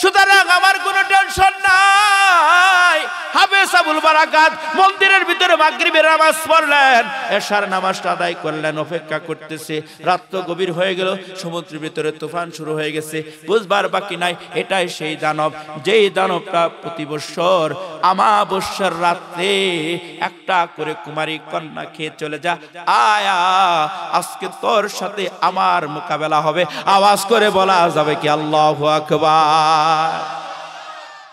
সুতরাং আমার কোনো টেনশন নাই। হাফেজ আবুল বারাকাত মন্দিরের ভিতরে মাগরিবের নামাজ পড়লেন, এশার নামাজটা আদায় করলেন, অপেক্ষা করতেছে। রাত তো গভীর হয়ে গেল, সমুদ্রের ভিতরে তুফান শুরু হয়ে গেছে, বুঝবার বাকি নাই এটাই সেই দানব, যেই দানবটা প্রতি বছর আমাবস্যার রাতে একটা করে কুমারী কন্যা খেয়ে চলে যা। আয়া আজকে তোর সাথে আমার মোকাবেলা হবে। আওয়াজ করে বলা যাবে কি আল্লাহু আকবার।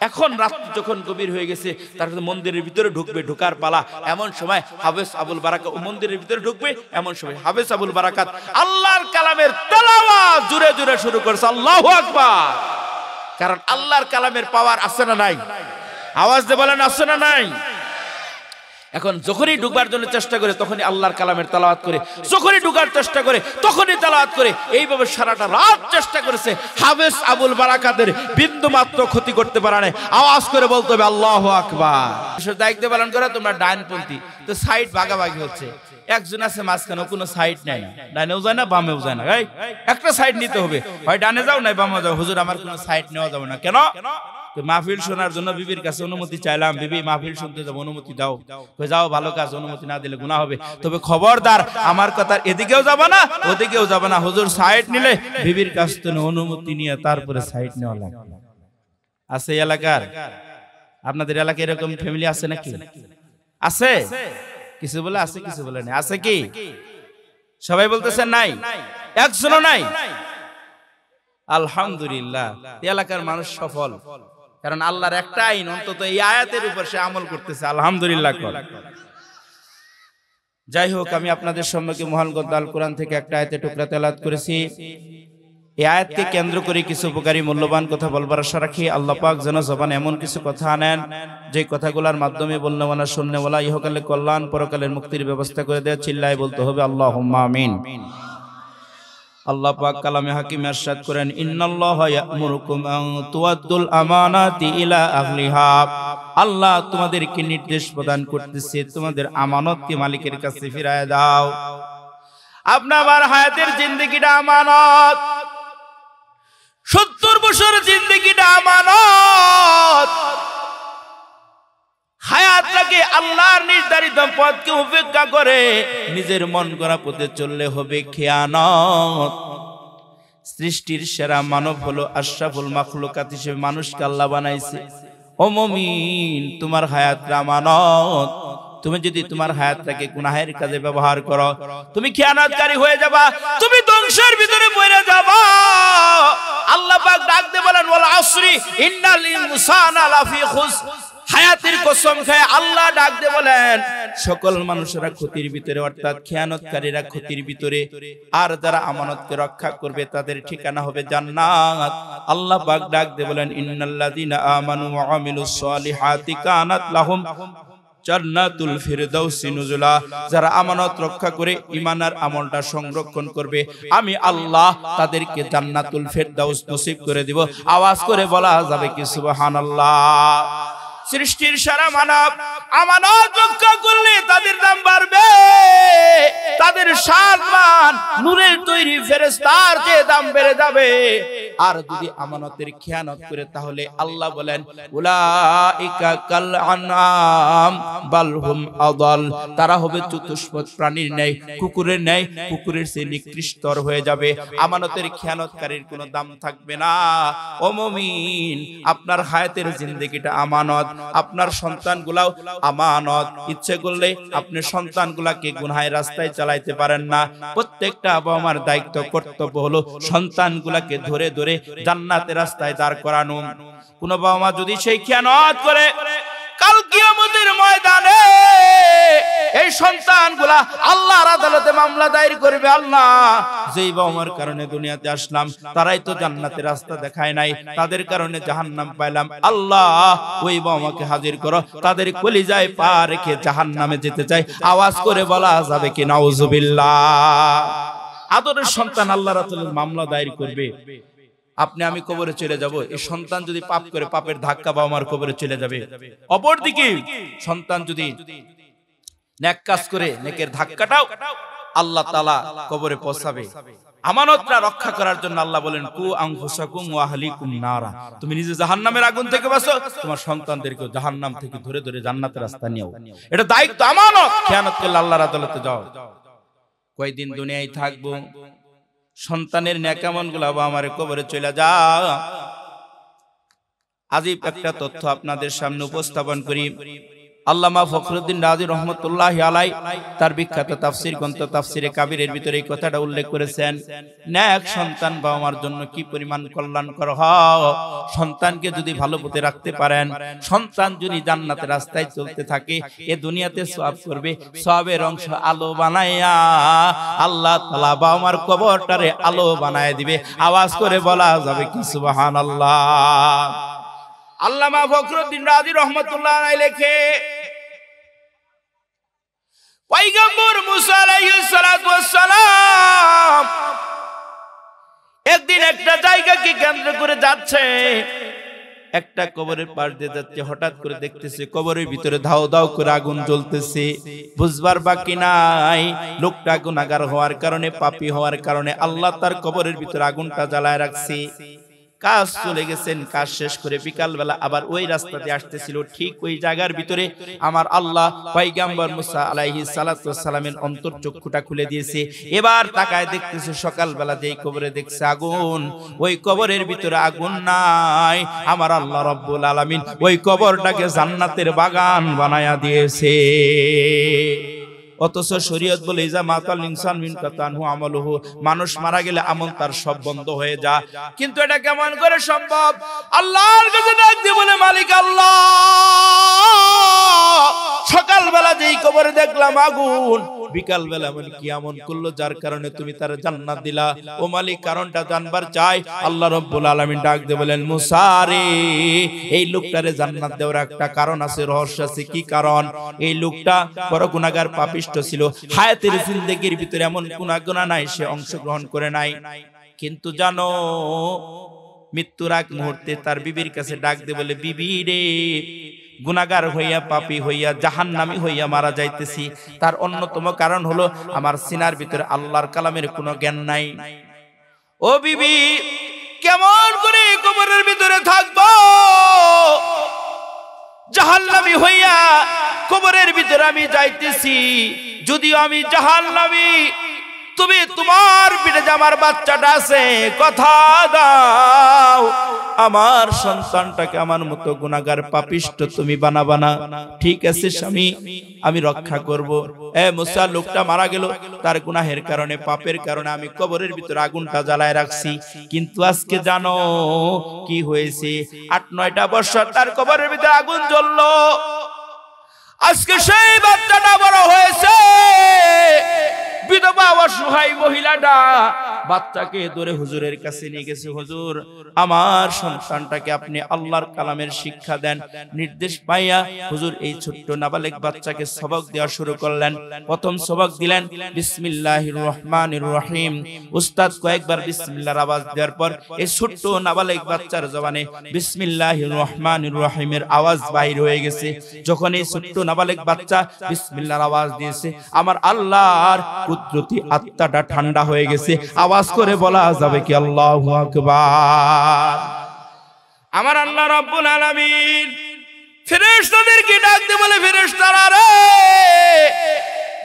এখন রাত যখন গভীর হয়ে গেছে, তারপরে মন্দিরের ভিতরে ঢুকবে, ঢোকার পালা। এমন সময় হাফেজ আবুল বারাকাত মন্দিরের ভিতরে ঢুকবে, এমন সময় হাফেজ আবুল বারাকাত আল্লাহর কালামের তেলাওয়াত জোরে জোরে শুরু করেছে, আল্লাহু আকবার। কারণ আল্লাহর কালামের পাওয়ার আছে না নাই? আওয়াজ দিয়ে বলেন আছে না নাই? এখন যখনই ঢুকবার জন্য চেষ্টা করে তখনই আল্লাহর কালামের তেলাওয়াত করে, যখনই ঢুকার চেষ্টা করে তখনই তেলাওয়াত করে। এইভাবে সারাটা রাত চেষ্টা করেছে, হাফেজ আবুল বারাকাতের বিন্দু মাত্র ক্ষতি করতে পারে না। আওয়াজ করে বলতে হবে আল্লাহু আকবার। দায়িত্ব পালন করে তোমরা ডাইনপন্থী, তো সাইড ভাগাভাগি হচ্ছে। একজন আছে মাঝখানে, কোনো সাইড নাই, ডাইনেও যায় না বামেও যায় না, একটা সাইড নিতে হবে, হয় ডানে যাও নাই বামে যাও। হুজুর আমার কোনো সাইড নেওয়া যাবে না। কেন? মাহফিল শোনার জন্য বিবির কাছে অনুমতি চাইলাম, বিবি মাহফিল শুনতে যাবো, অনুমতি দাও। যাও, ভালো কাজ, অনুমতি না দিলে গুনাহ হবে। তবে খবরদার আমার কথা এদিকেও যাবে না ওদিকেও যাবে না। হুজুর সাইড নিলে বিবির কাছ থেকে অনুমতি নিয়ে তারপরে সাইড নেওয়া লাগে। আছে এলাকার, আপনাদের এলাকায় এরকম ফ্যামিলি আছে নাকি? আছে? কিছু বলে আছে, কিছু বলে নাই। আছে কি? সবাই বলতেছেন নাই, একজনও নাই। আলহামদুলিল্লাহ, এলাকার মানুষ সফল, কারণ আল্লাহর একটা আইন অন্তত এই আয়াতের উপর সে আমল করতেছে। আলহামদুলিল্লাহ। যাই হোক, আমি আপনাদের সম্মুখে মহান গ্রন্থ আল কোরআন থেকে একটা আয়াতের টুকরা তেলাওয়াত করেছি। এই আয়াতকে কেন্দ্র করে কিছু উপকারী মূল্যবান কথা বলবার আশা রাখি। আল্লাহ পাক যেন জবানে এমন কিছু কথা আনেন যে কথাগুলোর মাধ্যমে বলনেওয়ালা শুননেওয়ালা ইহকালে কল্যাণ পরকালের মুক্তির ব্যবস্থা করে দেয়। চিল্লায় বলতে হবে আল্লাহুম্মা আমিন। আল্লাহ পাক কালামে হাকিম ইরশাদ করেন, ইন্নাল্লাহা ইয়া'মুরুকুম আন তুআদ্দুল আমানাতি ইলা আহলিহা। আল্লাহ তোমাদেরকে নির্দেশ প্রদান করতেছে, তোমাদের আমানতকে মালিকের কাছে ফিরায় দাও। আপনার হায়াতের জিন্দেগিটা আমানত, 70 বছর জিন্দেগিটা আমানত। হায়াতটাকে আল্লাহর নির্ধারিত পথকে উপেক্ষা করে নিজের মন গড়া পথে চললে হবে খেয়ানত। সৃষ্টির সেরা মানব হলো আশরাফুল মাখলুকাত হিসেবে মানুষকে আল্লাহ বানাইছে। ও মুমিন, তোমার হায়াতটা আমানত। তুমি যদি তোমার হায়াতটাকে গুনাহের কাজে ব্যবহার করো, তুমি খেয়ানতকারী হয়ে যাবা, তুমি ধ্বংসের ভিতরে পড়ে যাবা। আল্লাহ পাক ডাক দিয়ে বলেন, ওয়াল আসরি ইন্নাল ইনসানা লাফি খুসর। হায়াতের কসম খায় আল্লাহ ডাক দিয়ে বলেন, সকল মানুষেরা ক্ষতির ভিতরে, অর্থাৎ খেয়ানতকারীরা ক্ষতির ভিতরে। আর যারা আমানতকে রক্ষা করবে তাদের ঠিকানা হবে জান্নাত। আল্লাহ পাক ডাক দিয়ে বলেন, ইন্নাল্লাযীনা আমানু ওয়া আমিলুস সালিহাতি কানাত লাহুম জান্নাতুল ফিরদাউসি নুজুলা। যারা আমানত রক্ষা করে ঈমানের আমলটা সংরক্ষণ করবে, আমি আল্লাহ তাদেরকে জান্নাতুল ফিরদাউস নসিব করে দিব। আওয়াজ করে বলা যাবে কি সুবহানাল্লাহ। সৃষ্টির সারা মানব আমানত রক্ষা করলে তাদের দাম বাড়বে, তাদের সম্মান নূরের তৈরি ফেরেশতার চেয়ে দাম বেড়ে যাবে। আর যদি আমানতের খেয়ানত করে তাহলে আল্লাহ বলেন, উলাইকা কাল আনআম বাল হুম আদাল। তারা হবে চতুষ্পদ প্রাণীর ন্যায়, কুকুরের ন্যায়, কুকুরের চেয়ে নিকৃষ্টতর হয়ে যাবে। আমানতের খেয়ানতকারীর কোনো দাম থাকবে না। ও মুমিন, আপনার হায়াতের জিন্দেগিটা আমানত, আপনার সন্তানগুলাও আমানত। ইচ্ছে করলে আপনি সন্তানগুলাকে গুনাহের রাস্তায় চালাইতে পারেন না। প্রত্যেকটা বাবা মার দায়িত্ব কর্তব্য হলো সন্তানগুলাকে ধরে ধরে জান্নাতের রাস্তায় দাঁড় করানো। কোন বাবা মা যদি সেই খেয়ানত করে, কাল কিয়ামতের ময়দানে এই সন্তানগুলা আল্লাহর আদালতে মামলা দায়ের করবে। আল্লাহ, যেই বাবা মার কারণে দুনিয়াতে আসলাম তারাই তো জান্নাতের রাস্তা দেখায় নাই, তাদের কারণে জাহান্নাম পাইলাম। আল্লাহ, ওই বাবা মাকে হাজির করো, তাদের কলিজায় পা রেখে জাহান্নামে যেতে চাই। আওয়াজ করে বলা যাবে কি নাউজুবিল্লাহ। আদরের সন্তান আল্লাহর রাসূলের মামলা দায়ের করবে, আপনি আমি কবরে চলে যাব। এই সন্তান যদি পাপ করে, পাপের ধাক্কা বাবা মার কবরে চলে যাবে। অপরদিকে সন্তান যদি নেক কাজ করে, নেকের ধাক্কাটাও আল্লাহ তাআলা কবরে পৌঁছাবে। আমানতটা রক্ষা করার জন্য আল্লাহ বলেন কু আনফুসাকুম ওয়া আহলিকুম নারা, তুমি নিজে জাহান্নামের আগুন থেকে বাঁচো, তোমার সন্তানদেরকে জাহান্নাম থেকে ধরে ধরে জান্নাতের রাস্তা নিও। এটা দায়িত্ব, আমানত। খেয়ানত করলে আল্লাহর আদালতে যাও। কয়দিন দুনিয়ায় থাকবো, সন্তানের নেকামনগুলো বাবা আমারে কবরে চলে যা। আজীব একটা তথ্য আপনাদের সামনে উপস্থাপন করি। আল্লামা ফখরুদ্দিন রাজি রহমতুল্লাহি আলাই তার বিখ্যাত তাফসীর গ্রন্থ তাফসীরে কাবীরের ভিতরে এই কথাটা উল্লেখ করেছেন, নেক সন্তান বাবা মার জন্য কি পরিমাণ কল্যাণকর হয়। সন্তানকে যদি ভালো পথে রাখতে পারেন, সন্তান যদি জান্নাতের রাস্তায় চলতে থাকে, এ দুনিয়াতে সওয়াব করবে, সওয়াবের অংশ আলো বানায়া আল্লাহ তাআলা বাবা মার কবরটারে আলো বানায় দিবে। আওয়াজ করে বলা যাবে কি সুবহানাল্লাহ। আল্লামা ফখরুদ্দিন রাজি রহমতুল্লাহ আলাইহি লেখে, পয়গম্বর মুসা আলাইহিস সালাতু ওয়াস সালাম একদিন একটা জায়গাকে কেন্দ্র করে যাচ্ছে, একটা কবরের পাশ দিয়ে যাচ্ছে, হঠাৎ করে দেখতেছে কবরের ভিতরে ধাও ধাও করে আগুন জ্বলতেছে। বুঝবার বাকি নাই, লোকটা গুনাহগার হওয়ার কারণে, পাপী হওয়ার কারণে আল্লাহ তার কবরের ভিতরে আগুনটা জ্বালায় রাখছে। কাজ চলে গেছেন, কাজ শেষ করে বিকালবেলা আবার ওই রাস্তাতে আসতেছিল, ঠিক ওই জায়গার ভিতরে আমার আল্লাহ পয়গম্বর মুসা আলাইহিস সালাতু ওয়াস সালামের অন্তরচক্ষুটা খুলে দিয়েছে। এবার তাকায় দেখতেছে সকালবেলা যেই কবরে দেখছে আগুন, ওই কবরের ভিতরে আগুন নাই। আমার আল্লাহ রাব্বুল আলামিন ওই কবরটাকে জান্নাতের বাগান বানায়া দিয়েছে। অথচ শরীয়ত বলে ইজা মাতাল ইনসান মিন কাতানহু আমালুহু, মানুষ মারা গেলে আমল তার সব বন্ধ হয়ে যায়। কিন্তু এটা কেমন করে সম্ভব? আল্লাহর কাছে ডাক দিয়ে বলে, মালিক আল্লাহ, সকালবেলা যেই কবরে দেখলাম আগুন, বিকালবেলা মানে কি এমন করলো যার কারণে তুমি তার জান্নাত দিলা? ও মালিক, কারণটা জানবার চাই। আল্লাহ রাব্বুল আলামিন ডাক দিয়ে বলেন, মুসা রে, এই লোকটারে জান্নাত দেওয়ার একটা কারণ আছে, রহস্য আছে। কি কারণ? এই লোকটা বড় গুনাহগার পাপিষ্ঠ ছিল, হায়াতের জিন্দেগির ভিতরে এমন গুনাহ নাই সে অংশগ্রহণ করে নাই। কিন্তু জানো, মৃত্যুর আগ মুহূর্তে তার বিবির কাছে ডাক দিয়ে বলে, বিবি রে, গুনাহগার হইয়া, পাপী হইয়া, জাহান্নামী হইয়া মারা যাইতেছি। তার অন্যতম কারণ হলো আমার সিনার ভিতরে আল্লাহর কালামের কোনো জ্ঞান নাই। ও বিবি, কেমন করে কবরের ভিতরে থাকবো? জাহান্নামী হইয়া কবরের ভিতরে আমি যাইতেছি, যদিও আমি জাহান্নামী, তুমি তোমার পেটে যে আমার বাচ্চাটা আছে, কথা দাও আমার সন্তানটাকে আমার মতো গুনাহগার পাপিষ্ঠ তুমি বানাবা না। ঠিক আছে স্বামী, আমি রক্ষা করব। এ মুসা, লোকটা মারা গেল, তার গুনাহের কারণে, পাপের কারণে আমি কবরের ভিতরে আগুনটা জ্বালায় রাখছি। কিন্তু আজকে জানো কি হয়েছে? 8-9টা বছর তার কবরের ভিতরে আগুন জ্বললো। আজকে সেই বাচ্চাটা বড় হয়েছে, বিধবা অসহায় মহিলাটা বাচ্চাকে ধরে হুজুরের কাছে নিয়ে গেছে। হুজুর, আমার সন্তানটাকে আপনি আল্লাহর কালামের শিক্ষা দেন। নির্দেশ পাইয়া হুজুর এই ছোট্ট নাবালেগ বাচ্চাকে সবক দেওয়া শুরু করলেন। প্রথম সবক দিলেন বিসমিল্লাহির রহমানির রহিম। উস্তাদ কয়েকবার বিসমিল্লাহর আওয়াজ দেওয়ার পর এই ছোট্ট নাবালেগ বাচ্চার জবানে বিসমিল্লাহির রহমানির রহিমের আওয়াজ বাইর হয়ে গেছে। যখন এই ছোট্ট নাবালেগ বাচ্চা বিসমিল্লাহর আওয়াজ দিয়েছে, আমার আল্লাহর কুদরতি আত্মাটা ঠান্ডা হয়ে গেছে। আওয়াজ করে বলা যাবে কি আল্লাহু আকবার। আমার আল্লাহ রাব্বুল আলামিন ফেরেশতাদেরকে ডাক দিয়ে বলে, ফেরেশতারা রে,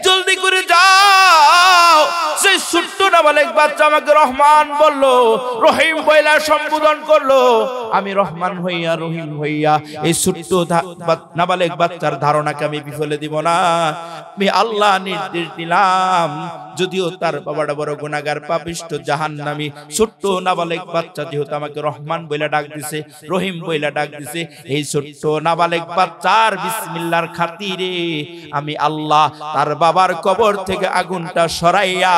জলদি করে যাও। সেই ছোট্ট নাবালেগ বাচ্চা আমাকে রহমান বললো, রহিম বইলা সম্বোধন করলো। আমি রহমান হইয়া, রহিম হইয়া এই ছোট্ট নাবালেগ বাচ্চার ধারণাকে আমি বিফলে দিব না। আমি আল্লাহ নির্দেশ দিলাম, যদিও তার বাবাটা বড় গুনাহগার পাপিষ্ঠ জাহান্নামী, ছোট্ট নাবালেগ বাচ্চা যেহেতু আমাকে রহমান বইলা ডাক দিছে, রহিম বইলা ডাক দিছে, এই ছোট্ট নাবালেগ বাচ্চার বিসমিল্লাহর খাতিরে আমি আল্লাহ তার বাবার কবর থেকে আগুনটা সরাইয়া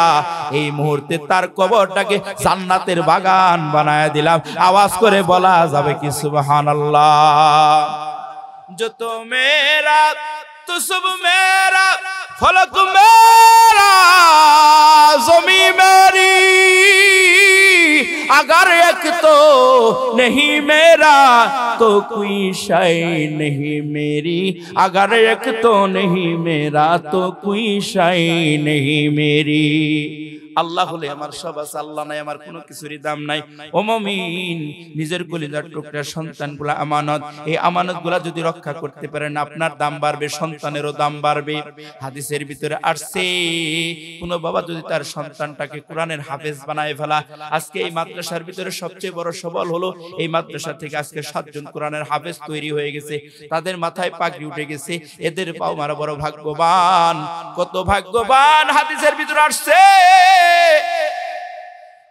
এই মুহূর্তে তার কবরটাকে জান্নাতের বাগান বানায়া দিলাম। আওয়াজ করে বলা যাবে কি সুবহানাল্লাহ। जो तो मेरा तो सब मेरा, फलक मेरा ज़मी मेरी, अगर एक तो नहीं मेरा तो कोई शय नहीं मेरी, अगर एक तो नहीं मेरा तो कोई शय नहीं मेरी। আল্লাহ হলে আমার সব আছে, আল্লাহ নাই আমার কোনো কিছুরই দাম নাই। ও মুমিন, নিজের কলিজার টুকরা সন্তানগুলা আমানত, এই আমানতগুলা যদি রক্ষা করতে পারেন আপনার দাম বাড়বে, সন্তানেরও দাম বাড়বে। হাদিসের ভিতরে আসছে কোন বাবা যদি তার সন্তানটাকে কোরআনের হাফেজ বানায় ফেলা, আজকে এই মাদ্রাসার ভিতরে সবচেয়ে বড় সবল হলো এই মাদ্রাসা থেকে আজকে 7 জন কোরআনের হাফেজ তৈরি হয়ে গেছে, তাদের মাথায় পাগড়ি উঠে গেছে, এদের পাও মারা বড় ভাগ্যবান, কত ভাগ্যবান। হাদিসের ভিতরে আসছে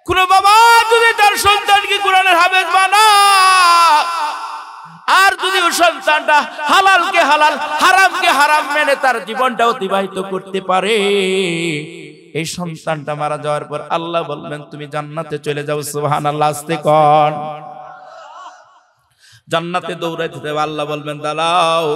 কোন বাবা যদি তার সন্তানকে কোরআনের হাফেজ বানায়, আর যদি ওই সন্তানটা হালালকে হালাল হারামকে হারাম মেনে তার জীবনটা অতিবাহিত করতে পারে, এই সন্তানটা মারা যাওয়ার পর আল্লাহ বলবেন তুমি জান্নাতে চলে যাও। সুবহানাল্লাহ, আস্তে কোন। জান্নাতে দৌড়াইতে দেবে, আল্লাহ বলবেন দাঁড়াও,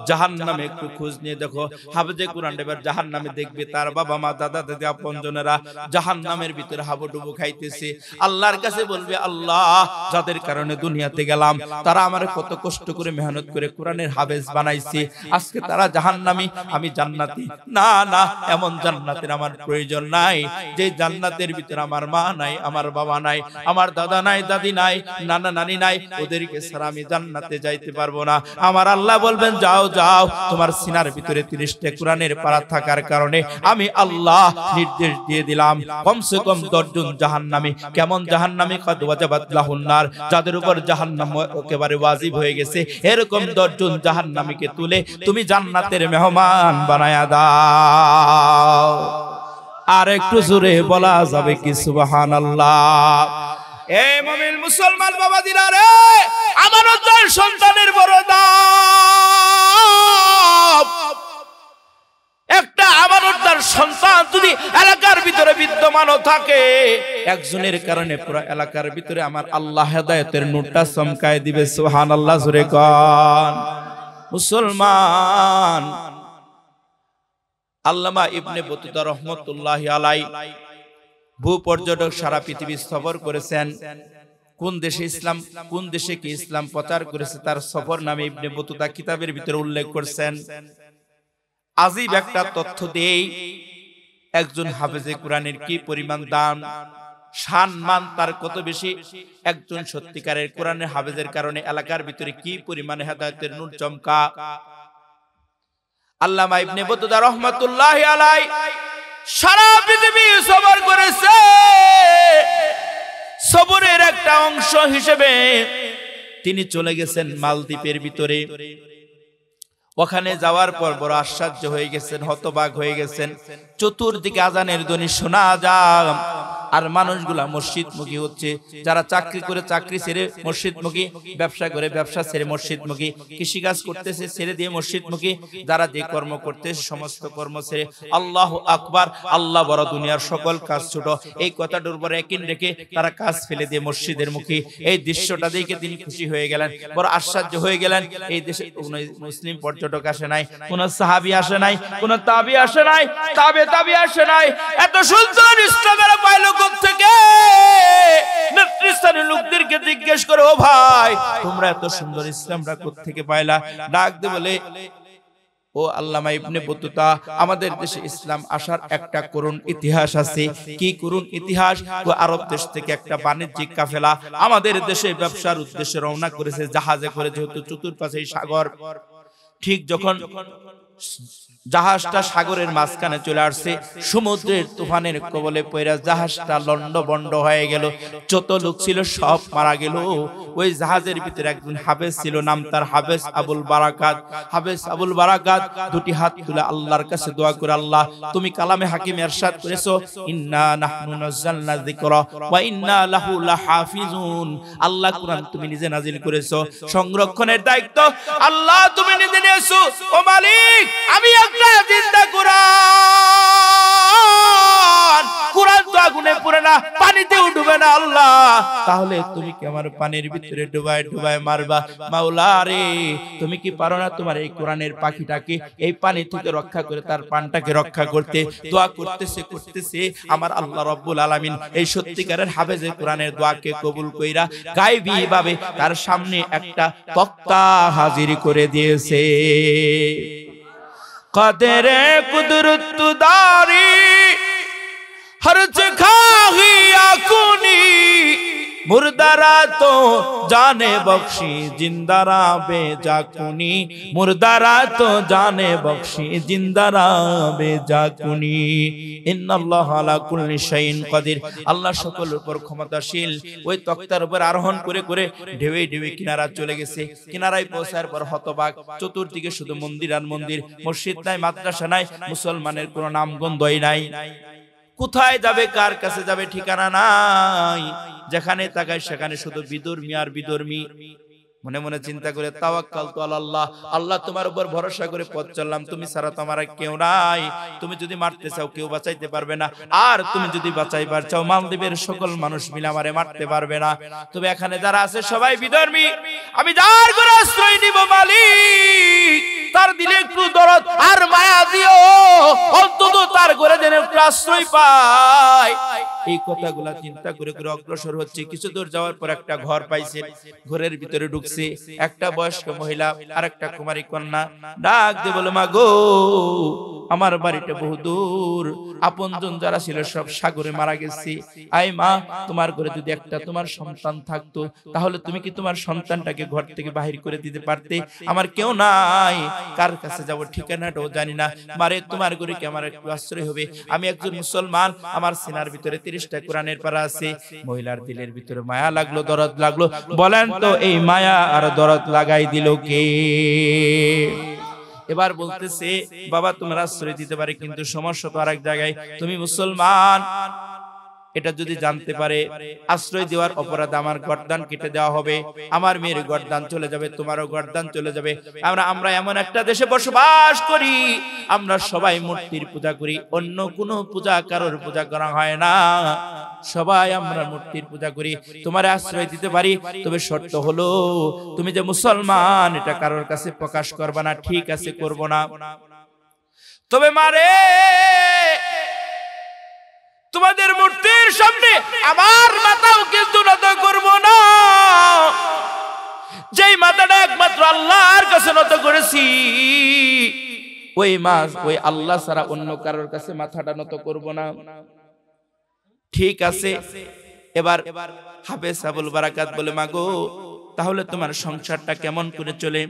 জাহান্নামে একটু খোঁজ নিয়ে দেখো। হাফেজে কোরআন এবার জাহান্নামে দেখবে তার বাবা মা দাদা দাদি আপনজনেরা জাহান্নামের ভিতরে হাবুডুবু খাইতেছে। আল্লাহর কাছে বলবে আল্লাহ, যাদের কারণে দুনিয়াতে গেলাম তারা আমার কত কষ্ট করে মেহনত করে কোরআনের হাফেজ বানাইছে, আজকে তারা জাহান্নামী, আমি জান্নাতি। না না, এমন জান্নাতের আমার প্রয়োজন নাই যে জান্নাতের ভিতরে আমার মা নাই, আমার বাবা নাই, আমার দাদা নাই, দাদি নাই, নানা নানি নাই, ওদেরকে ছাড়া আমি জান্নাতে যাইতে পারবো না। আমার আল্লাহ বলবেন যাও যাও, তোমার সিনার ভিতরে 30টা কোরআনের পারা থাকার কারণে আমি আল্লাহ নির্দেশ দিয়ে দিলাম কমসে কম 10 জন জাহান্নামী। কেমন জাহান্নামী? কদ ওয়াজাবাত লাহুন নার, যাদের উপর জাহান্নাম একেবারে ওয়াজিব হয়ে গেছে, এরকম 10 জন জাহান্নামীকে তুলে তুমি জান্নাতের মেহমান বানায়া দাও। আর একটু জোরে বলা যাবে কি সুবহানাল্লাহ? এই মুমিন মুসলমান বাবাদিরা রে, আমানতদার সন্তানের বড় দাম। একটা আমানতদার সন্তান যদি এলাকার ভিতরে বিদ্যমানও থাকে, একজনের কারণে পুরো এলাকার ভিতরে আমার আল্লাহ হেদায়েতের নূরটা চমকায় দিবে। সুবহানাল্লাহ, জোরে কোন। মুসলমান, আল্লামা ইবনে বতুতা রহমতুল্লাহি আলাইহি ভূ পর্যটক সারা পৃথিবী সফর করেছেন। কোন দেশে ইসলাম, কোন দেশে কি ইসলাম প্রচার করেছে তার সফর নামে ইবনে বতুতা কিতাবের ভিতরে উল্লেখ করছেন। আজীব একটা তথ্য দেই, একজন হাফেজে কোরআনের কি পরিমাণ দাম, শান মান তার কত বেশি, একজন সত্যিকারের কোরআনের হাফেজের কারণে এলাকার ভিতরে কি পরিমাণে হেদায়েতের নূর চমকা। আল্লামা ইবনে বতুতা রহমাতুল্লাহি আলাইহি সারা পৃথিবী সফর করেছে। সফরের একটা অংশ হিসেবে তিনি চলে গেছেন মালদ্বীপের ভিতরে। ওখানে যাওয়ার পর বড় আশ্চর্য হয়ে গেছেন, হতবাক হয়ে গেছেন। চতুর্দিকে আজানের ধ্বনি শোনা যায়, আর মানুষগুলা মসজিদমুখী হচ্ছে। যারা চাকরি করে চাকরি ছেড়ে মসজিদমুখী, ব্যবসা করে ব্যবসা ছেড়ে মসজিদমুখী, কৃষিকাজ করতেছে ছেড়ে দিয়ে মসজিদমুখী, যারা যে কর্ম করতেছে সমস্ত কর্ম ছেড়ে আল্লাহু আকবার, আল্লাহ বড়, দুনিয়ার সকল কাজ ছোট, এই কথাটার উপর একই রেখে তারা কাজ ফেলে দিয়ে মসজিদের মুখী। এই দৃশ্যটা দেখে তিনি খুশি হয়ে গেলেন, বড় আশ্চর্য হয়ে গেলেন। এই দেশে কোন মুসলিম পর্যটক আসে নাই, কোন সাহাবী আসে নাই, কোন তাবি আসে নাই, তাবি আসে নাই। এত সুন্দর ইসলামের পাইল থেকে নেতৃস্থানীয় লোকদেরকে জিজ্ঞেস করে, ও ভাই তোমরা এত সুন্দর ইসলামটা কোত্থেকে পাইলা? ডাক দিয়ে বলে, ও আল্লামা ইবনে বতুতা, আমাদের দেশে ইসলাম আসার একটা করুণ ইতিহাস আছে। কি করুণ ইতিহাস? ও আরব দেশ থেকে একটা বাণিজ্যিক কাফেলা আমাদের দেশে ব্যবসার উদ্দেশ্যে রওনা করেছে জাহাজে করে, যেহেতু চতুর্পাশেই সাগর। ঠিক যখন জাহাজটা সাগরের মাঝখানে চলে আসছে, সমুদ্রের তুফানের কবলে পড়ে জাহাজটা লন্ডভন্ড হয়ে গেল। যত লোক ছিল সব মারা গেল। ওই জাহাজের ভিতরে একজন হাফেজ ছিল, নাম তার হাফেজ আবুল বারাকাত। হাফেজ আবুল বারাকাত দুটি হাত তুলে আল্লাহর কাছে দোয়া করে, আল্লাহ তুমি কালামে হাকিম ইরশাদ করেছো, ইন্না নাহনু নাযালনা যিকরা ওয়া ইন্না লাহু লাহাফিজুন। আল্লাহ কোরআন তুমি নিজে নাজিল করেছো, সংরক্ষণের দায়িত্ব আল্লাহ তুমি নিজে নিয়েছো। ও মালিক, আমি একটা জিন্দা কোরআন, কোরআন তো আগুনে পুড়ে না, পানিতেও ডুবে না আল্লাহ, তাহলে তুমি কি আমার পানির ভিতরে ডুবায় ডুবায় মারবা? মাওলা রে, তুমি কি পারো না তোমার এই কোরআনের পাখিটাকে এই পানি থেকে রক্ষা করে তার প্রাণটাকে রক্ষা করতে? দোয়া করতেছে আমার আল্লাহ রব্বুল আলামিন এই সত্যিকারের হাফেজে কোরআনের দোয়াকে কবুল কইরা গায়বী ভাবে তার সামনে একটা তক্তা হাজির করে দিয়েছে। কদরে কুদরত দারি हर्ज खाहिया कुनी मुर्दारा तो जाने बख्शी जिंदारा बेजाकुनी मुर्दारा तो जाने बख्शी जिंदारा बेजाकुनी इन्नल्लाह अला कुल्ली शाइइन कदीर আল্লাহ সকলের উপর ক্ষমতাশীল। ওই তক্তার উপর আরোহণ করে করে ঢেউয়ে ঢেউয়ে কিনারা চলে গেছে। কিনারায় পৌঁছার পর হতবাক, চতুর্দিকে শুধু মন্দির আর মন্দির, মসজিদ নাই, মাদ্রাসা নাই, মুসলমানের কোনো নামগন্ধই নাই। কোথায় যাবে, কার কাছে যাবে, ঠিকানা নাই। যেখানে তাকায় সেখানে শুধু বিধর্মী আর বিধর্মী। মনে মনে চিন্তা করে তাওয়াক্কালতু আলাল্লাহ, আল্লাহ তোমার উপর ভরসা করে পথ চললাম, তুমি ছাড়া তো আমার কেউ নাই। তুমি যদি মারতে চাও কেউ বাঁচাইতে পারবে না, আর তুমি যদি বাঁচাইবার চাও মালদ্বীপের সকল মানুষ মিলে আমারে মারতে পারবে না। তবে এখানে যারা আছে সবাই বিধর্মী, আমি যার করে আশ্রয় নিব মালিক তার দিলে একটু দরদ আর মায়া দিও, অন্তত তার ঘরে যেন একটু আশ্রয় পায়। এই কথাগুলা চিন্তা করে করে অগ্রসর হচ্ছে। কিছু দূর যাওয়ার পর একটা ঘর পাইছে। ঘরের ভিতরে ঢুকছে একটা বয়স্ক মহিলা আর একটা কুমারী কন্যা। ডাক দিয়ে বলে, মা গো, আমার বাড়িটা বহু দূর, আপনজন যারা ছিল সব সাগরে মারা গেছে। আয় মা, তোমার ঘরে যদি একটা তোমার সন্তান থাকতো তাহলে তুমি কি তোমার সন্তানটাকে ঘর থেকে বাহির করে দিতে পারতে? আমার কেউ নাই, কার কাছে যাব ঠিকানাটাও জানি না। মারে, তোমার ঘরে কি আমার একটু আশ্রয় হবে? আমি একজন মুসলমান, আমার সিনার ভিতরে 30টা কোরআনের পারা আছে। মহিলার দিলের ভিতরে মায়া লাগলো, দরদ লাগলো। বলেন তো এই মায়া আর দরদ লাগাই দিল কে? এবার বলতেছে, বাবা তোমার আশ্রয় দিতে পারে, কিন্তু সমস্যা তো আরেক জায়গায়। তুমি মুসলমান, এটা যদি জানতে পারে আশ্রয় দেওয়ার অপরাধ আমার গর্দান কেটে দেওয়া হবে, আমার মেয়ের গর্দান চলে যাবে, তোমারও গর্দান চলে যাবে। আমরা এমন একটা দেশে বসবাস করি, আমরা সবাই মূর্তির পূজা করি, অন্য কোনো পূজা কারোর পূজা করা হয় না, সবাই আমরা মূর্তির পূজা করি। তোমার আশ্রয় দিতে পারি, তবে শর্ত হলো তুমি যে মুসলমান এটা কারোর কাছে প্রকাশ করবা না। ঠিক আছে, করব না। তবে মারে, তোমাদের মূর্তির সামনে আমার মাথাও কিন্তু নত করব না। যেই মাথাটা একমাত্র আল্লাহর কাছে নত করেছি, ওই আল্লাহ ছাড়া অন্য কারোর কাছে মাথাটা নত করব না। ঠিক আছে। এবার হাফেজ আবুল বারাকাত বলে, মাগো, তাহলে তোমার সংসারটা কেমন করে চলে?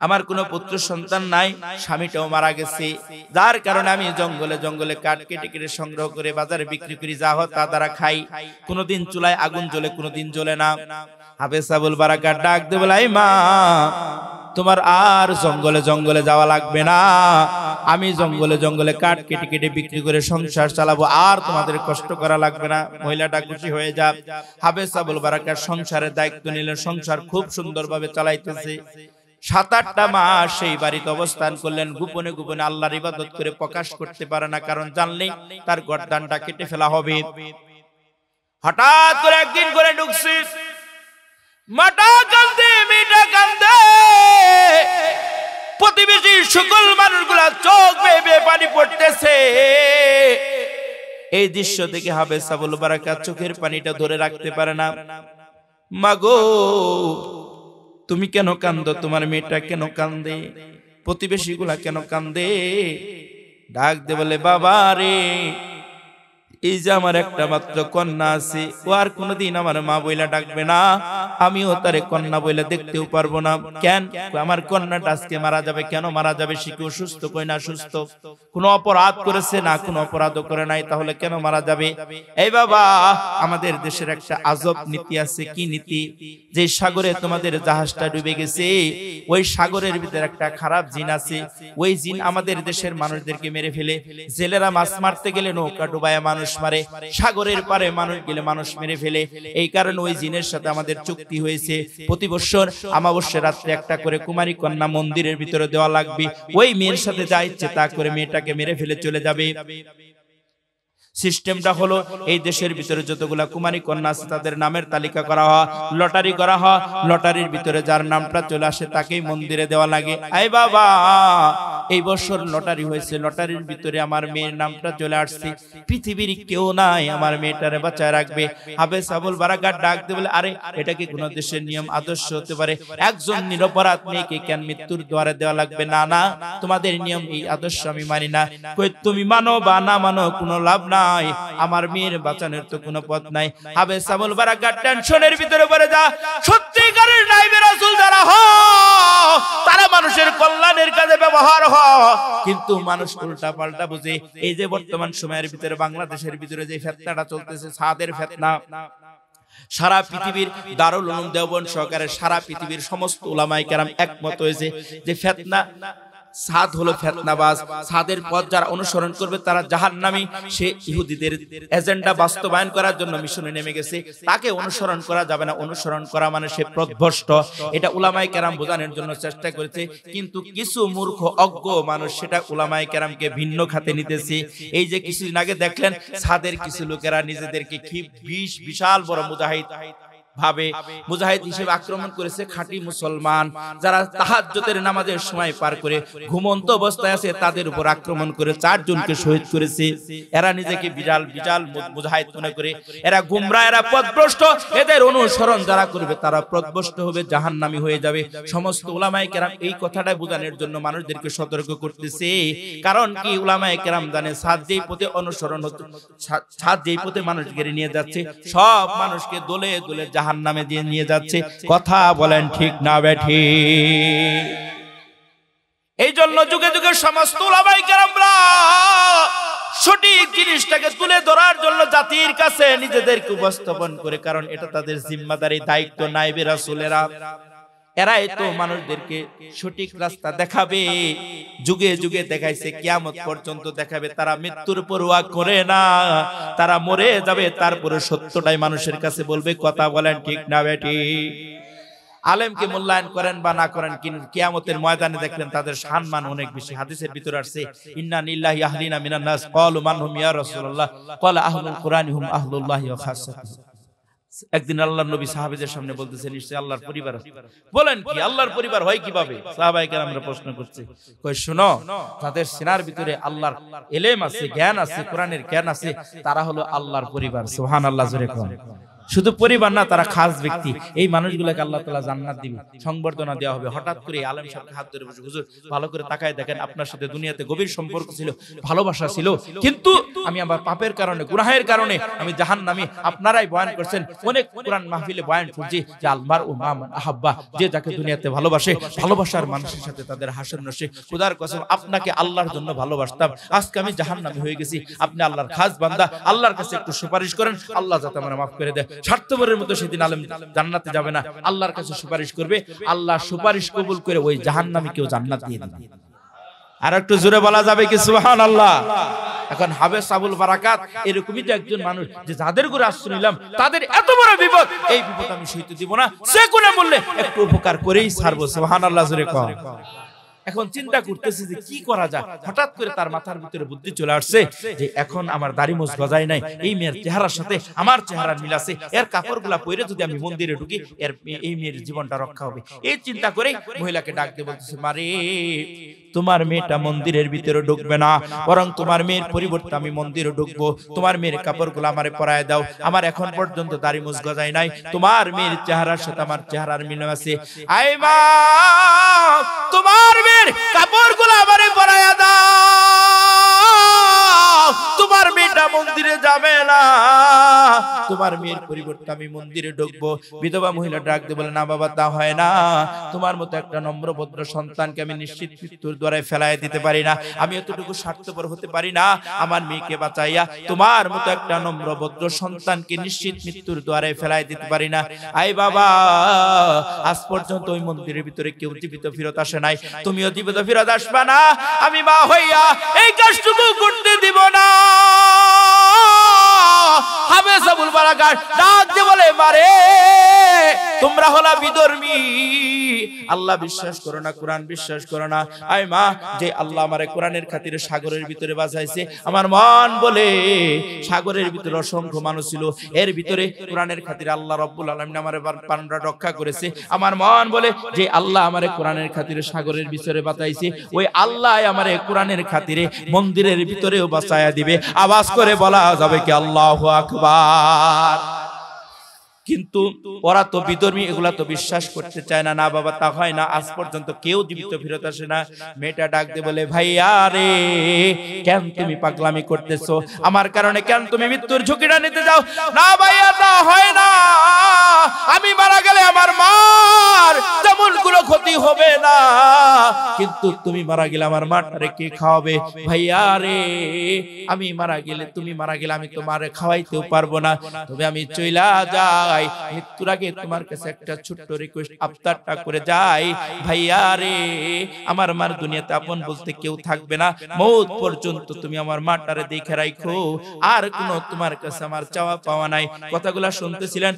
আমার কোনো পুত্র সন্তান নাই, স্বামীটাও মারা গেছে, যার কারণে আমি জঙ্গলে জঙ্গলে কাঠ কেটে কেটে সংগ্রহ করে বাজারে বিক্রি করি, যা হয় তা দ্বারা খাই। কোনোদিন চুলায় আগুন জ্বলে, কোনোদিন জ্বলে না। হাফেজ আবুল বারাকাত ডাক দিয়ে বলে, এই মা, তোমার আর জঙ্গলে জঙ্গলে যাওয়া লাগবে না, আমি জঙ্গলে জঙ্গলে কাঠ কেটে কেটে বিক্রি করে সংসার চালাবো, আর তোমাদের কষ্ট করা লাগবে না। মহিলাটা খুশি হয়ে যা। হাফেজ আবুল বারাকাত সংসারের দায়িত্ব নিলেন, সংসার খুব সুন্দরভাবে চালাইতেছে। 7-8টা মাস সেই বাড়িতে অবস্থান করলেন। গোপনে গোপনে আল্লাহর ইবাদত করে প্রকাশ করতে পারে না, কারণ জানলেই তার গর্দানটা কেটে ফেলা হবে। হঠাৎ করে একদিন করে ঢুকছে, মাটা কান্দে, মেয়েটা কান্দে, প্রতিবেশী সকল মানুষগুলা চোখ বেয়ে পানি পড়তেছে। এই দৃশ্য দেখে হাফেজ আবুল বারাকাত চোখের পানিটা ধরে রাখতে পারে না। মাগো, তুমি কেন কান্দো? তোমার মেয়েটা কেন কান্দে? প্রতিবেশীগুলা কেন কান্দে? ডাক দে বলে, বাবা রে, এই যে আমার একটা মাত্র কন্যা আছে, ও আর কোনোদিন আমার মা বইলা ডাকবে না, আমিও তারে কন্যা বইলা দেখতেও পারবো না। কেন? আমার কন্যাটা আজকে মারা যাবে। কেন মারা যাবে? সে কি অসুস্থ? কই না সুস্থ, কোনো অপরাধ করেছে না, কোনো অপরাধও করে নাই, তাহলে কেন মারা যাবে? এই বাবা, আমাদের দেশের একটা আজব নীতি আছে। কি নীতি? যে সাগরে তোমাদের জাহাজটা ডুবে গেছে, ওই সাগরের ভিতরে একটা খারাপ জিন আছে। ওই জিন আমাদের দেশের মানুষদেরকে মেরে ফেলে। জেলেরা মাছ মারতে গেলে নৌকা ডুবায় মানুষ মারে, সাগরের পারে মানুষ গেলে মানুষ মেরে ফেলে। এই কারণে ওই জিনের সাথে আমাদের চুক্তি হয়েছে, প্রতি বছর অমাবস্যার রাত্রে একটা করে কুমারী কন্যা মন্দিরের ভিতরে দেওয়া লাগবে। ওই মেয়ের সাথে যা ইচ্ছে তা করে মেয়েটাকে মেরে ফেলে চলে যাবে। সিস্টেমটা হলো, এই দেশের ভিতরে যতগুলা কুমারী কন্যা আছে তাদের নামের তালিকা করা হয়, লটারি করা হয়, লটারির ভিতরে যার নামটা চলে আসে তাকেই মন্দিরে দেওয়া লাগে। আই বাবা, এই বছর লটারি হয়েছে, লটারির ভিতরে আমার মেয়ের নামটা চলে আসছে, পৃথিবীর কেউ নাই আমার মেয়েটারে বাঁচায় রাখবে। হাফেজ আবুল বারাকাত ডাক দিয়ে বলে, আরে এটা কি কোনো দেশের নিয়ম আদর্শ হতে পারে? একজন নিরপরাধ মেয়েকে কেন মৃত্যুর দ্বারে দেওয়া লাগবে? না না, তোমাদের নিয়ম এই আদর্শ আমি মানি না। কই তুমি মানো বা না মানো কোনো লাভ নাই, আমার মেয়ের বাঁচানোর তো কোনো পথ নাই। হাফেজ আবুল বারাকাত টেনশনের ভিতরে পড়ে যা। সত্যিকারের নাইবে রাসূল যারা হয় তারা মানুষের কল্যাণের কাজে ব্যবহার হয়, কিন্তু মানুষ উল্টা পাল্টা বুঝে। এই যে বর্তমান সময়ের ভিতরে বাংলাদেশের ভিতরে যে ফিতনাটা চলতেছে, সাদের ফিতনা, সারা পৃথিবীর দারুল উলুম দেওবন্দ সহকারে সারা পৃথিবীর সমস্ত উলামায়ে কেরাম একমত হয়েছে যে ফিতনা, সাদ হলো ফিতনাবাজ। সাদের পথ যারা অনুসরণ করবে তারা জাহান্নামী। সে ইহুদিদের এজেন্ডা বাস্তবায়ন করার জন্য মিশনে নেমে গেছে, তাকে অনুসরণ করা যাবে না। অনুসরণ করা মানে সে পথভ্রষ্ট। এটা উলামায়ে কেরাম বোঝানোর জন্য চেষ্টা করেছে, কিন্তু কিছু মূর্খ অজ্ঞ মানুষ সেটা উলামায়ে কেরামকে ভিন্ন খাতে নিতেছে। এই যে কিছুদিন আগে দেখলেন সাদের কিছু লোকেরা নিজেদেরকে কি বিশাল বড় মুজাহিদ ভাবে, মুজাহিদ হিসেবে আক্রমণ করেছে খাঁটি মুসলমান যারা তাহাজ্জুদের নামাজের সময় পার করে ঘুমন্ত অবস্থায় আছে, তাদের উপর আক্রমণ করে 4 জনকে শহীদ করেছে। এরা নিজেকে বিশাল মুজাহিদ মনে করে, এরা গুমরাহ, এরা পথভ্রষ্ট। এদের অনুসরণ যারা করবে তারা পথভ্রষ্ট হবে, জাহান্নামী হয়ে যাবে। সমস্ত উলামায়ে কেরাম এই কথাটা বোঝানোর জন্য মানুষদেরকে সতর্ক করতেছে। কারণ কি, উলামায়ে কেরাম জানে সাদ যেই পথে অনুসরণ হচ্ছে, সাদ যেই পথে মানুষকে নিয়ে যাচ্ছে, সব মানুষকে দলে দলে জাহান্নামে দিয়ে নিয়ে যাচ্ছে। কথা বলেন ঠিক না বেঠি? এই জন্য যুগে যুগে সমস্ত উলামায়ে কেরামরা সঠিক জিনিসটাকে তুলে ধরার জন্য জাতির কাছে নিজেদেরকে উপস্থাপন করে, কারণ এটা তাদের জিম্মাদারি, দায়িত্ব। নাইবে রাসূলেরা এরাই তো মানুষদেরকে সঠিক রাস্তা দেখাবে, যুগে যুগে দেখাইছে, কিয়ামত পর্যন্ত দেখাবে। তারা মৃত্যুর পরোয়া করে না, তারা মরে যাবে, তারপরে সত্যটাই মানুষের কাছে বলবে। কথা বলেন ঠিক না বেটি? আলেমকে মূল্যায়ন করেন বা না করেন, কিন্তু কিয়ামতের ময়দানে দেখবেন তাদের সম্মান অনেক বেশি। হাদিসের ভিতরে আসছে, ইন্না লিল্লাহি আহলিনা মিনান নাস ক্বালু মান হুম ইয়া রাসূলুল্লাহ ক্বালা আহলুল কুরআনি হুম আহলুল্লাহি ওয়া খাসাতুহু। একদিন আল্লাহর নবী সাহাবীদের সামনে বলতেছেন, নিশ্চয়ই আল্লাহর পরিবার। বলেন কি, আল্লাহর পরিবার হয় কিভাবে? সাহাবায়ে কেরামরা প্রশ্ন করছে। কই শুনো, তাদের সিনার ভিতরে আল্লাহর ইলম আছে, জ্ঞান আছে, কোরআনের জ্ঞান আছে, তারা হলো আল্লাহর পরিবার। সুবহানাল্লাহ জোরে কোন। শুধু পরিবার না, তারা খাস ব্যক্তি। এই মানুষগুলোকে আল্লাহ তাআলা জান্নাত দিবে, সংবর্ধনা দেওয়া হবে। হঠাৎ করে আলেম সাহেবকে হাত ধরে বসে, হুজুর ভালো করে তাকায় দেখেন, আপনার সাথে দুনিয়াতে গভীর সম্পর্ক ছিল, ভালোবাসা ছিল, কিন্তু আমি আমার পাপের কারণে, গুনাহের কারণে আমি জাহান্নামী। আপনারাই বয়ান করছেন, অনেক কোরআন মাহফিলে বয়ান শুনছি যে আলমার ও মান আহাব্বা, যে যাকে দুনিয়াতে ভালোবাসে, ভালোবাসার মানুষের সাথে তাদের হাসর নসে। খোদার কসম, আপনাকে আল্লাহর জন্য ভালোবাসতাম, আজকে আমি জাহান্নামী হয়ে গেছি। আপনি আল্লাহর খাস বান্দা, আল্লাহর কাছে একটু সুপারিশ করেন, আল্লাহ যাতে আমার মাফ করে দেয়। স্বার্থপরের মতো সেদিন আলেম জান্নাতে যাবে না, আল্লাহর কাছে সুপারিশ করবে, আল্লাহ সুপারিশ কবুল করে ওই জাহান্নামীকেও জান্নাত দিয়ে দিবেন। আর একটু জোরে বলা যাবে কি সুবহানাল্লাহ? এখন হাফেজ আবুল বারাকাত এরকমই তো একজন মানুষ, যে যাদের করে আশ্রয় নিলাম তাদের এত বড় বিপদ, এই বিপদ আমি সইতে দিব না, সে কোনে বললে একটু উপকার করেই ছাড়বো। সুবহানাল্লাহ জোরে কর। এখন চিন্তা করতেছে যে কি করা যায়। হঠাৎ করে তার মাথার ভিতরে বুদ্ধি চলে আসছে যে এখন আমার দাড়ি মোছ গজায় নাই, এই মেয়ের চেহারার সাথে আমার চেহারার মিল আছে, এর কাপড়গুলা পরে যদি আমি মন্দিরে ঢুকি, এই মেয়ের জীবনটা রক্ষা হবে। এই চিন্তা করে মহিলাকে ডাক দিয়ে বলতেছে, মারে তোমার মেয়েটা মন্দিরের ভিতরে ঢুকবে না, বরং তোমার মেয়ের পরিবর্তে আমি মন্দিরে ঢুকবো। তোমার মেয়ের কাপড়গুলো আমারে পরায় দাও, আমার এখন পর্যন্ত দাড়ি মোছ গজায় নাই, তোমার মেয়ের চেহারার সাথে আমার চেহারার মিল আছে। আই মা, তোমার মেয়ের কাপড়গুলো আমারে পরায় দাও, তোমার মেয়েটা মন্দিরে যাবে না, তোমার মেয়ের পরিবর্তে আমি মন্দিরে ঢুকবো। বিধবা মহিলা ডাক দিয়ে বলে, না বাবা, তা হয় না, তোমার মতো একটা নম্র ভদ্র সন্তানকে আমি নিশ্চিত মৃত্যুর দ্বারে ফেলায় দিতে পারি না, আমি এতটুকু স্বার্থপর হতে পারি না, আমার মেয়েকে বাঁচাইয়া তোমার মতো একটা নম্র ভদ্র সন্তানকে নিশ্চিত মৃত্যুর দ্বারে ফেলায় দিতে পারি না। আই বাবা, আজ পর্যন্ত ওই মন্দিরের ভিতরে কেউ জীবিত ফিরত আসে নাই, তুমিও জীবিত ফিরত আসবে না, আমি মা হইয়া এই কাজটুকু করতে দিব না। হাফেজ আবুল বারাকাত ডাক দিয়ে বলে, মারে তোমরা হলা বিধর্মী, আল্লাহ বিশ্বাস করো না, কোরআন বিশ্বাস করো না। আয় মা, যে আল্লাহ আমারে কোরআনের খাতিরে সাগরের ভিতরে বাঁচাইছে, আমার মন বলে সাগরের ভিতরে অসংখ্য মানুষ ছিল, এর ভিতরে কোরআনের খাতিরে আল্লাহ রাব্বুল আলামিন আমারে প্রাণটা রক্ষা করেছে। আমার মন বলে যে আল্লাহ আমারে কোরআনের খাতিরে সাগরের ভিতরে বাঁচাইছে, ওই আল্লাহ আমারে কোরআনের খাতিরে মন্দিরের ভিতরেও বাঁচায়া দিবে। আওয়াজ করে বলা যাবে কি আল্লাহু আকবার? কিন্তু ওরা তো বিধর্মী, এগুলা তো বিশ্বাস করতে চায় না। না বাবা, তা হয় না। আজ পর্যন্ত কেউ জীবিত ফেরত আসে না। মেয়েটা ডাক দিয়ে বলে, ভাইয়া রে, কেন তুমি পাগলামি করতেছো? আমার কারণে কেন তুমি মৃত্যুর ঝুঁকিটা নিতে যাও? না ভাইয়া, তা হয় না। আমি মারা গেলে আমার মার তেমন কোনো ক্ষতি হবে না, কিন্তু তুমি মারা গেলে আমার মাটারে কে খাওয়াবে? ভাইয়া রে, আমি মারা গেলে, তুমি মারা গেলে আমি তোমারে খাওয়াইতেও পারবো না, তবে আমি চইলা যাই, মৃত্যুর আগে তোমার কাছে একটা ছোট্ট রিকোয়েস্ট, আবদারটা করে যাই। ভাইয়া রে, আমার মার দুনিয়াতে আপন বলতে কেউ থাকবে না, মৌত পর্যন্ত তুমি আমার মাটারে দেখে রাখো, আর কোনো তোমার কাছে আমার চাওয়া পাওয়া নাই। কথাগুলা শুনতেছিলেন,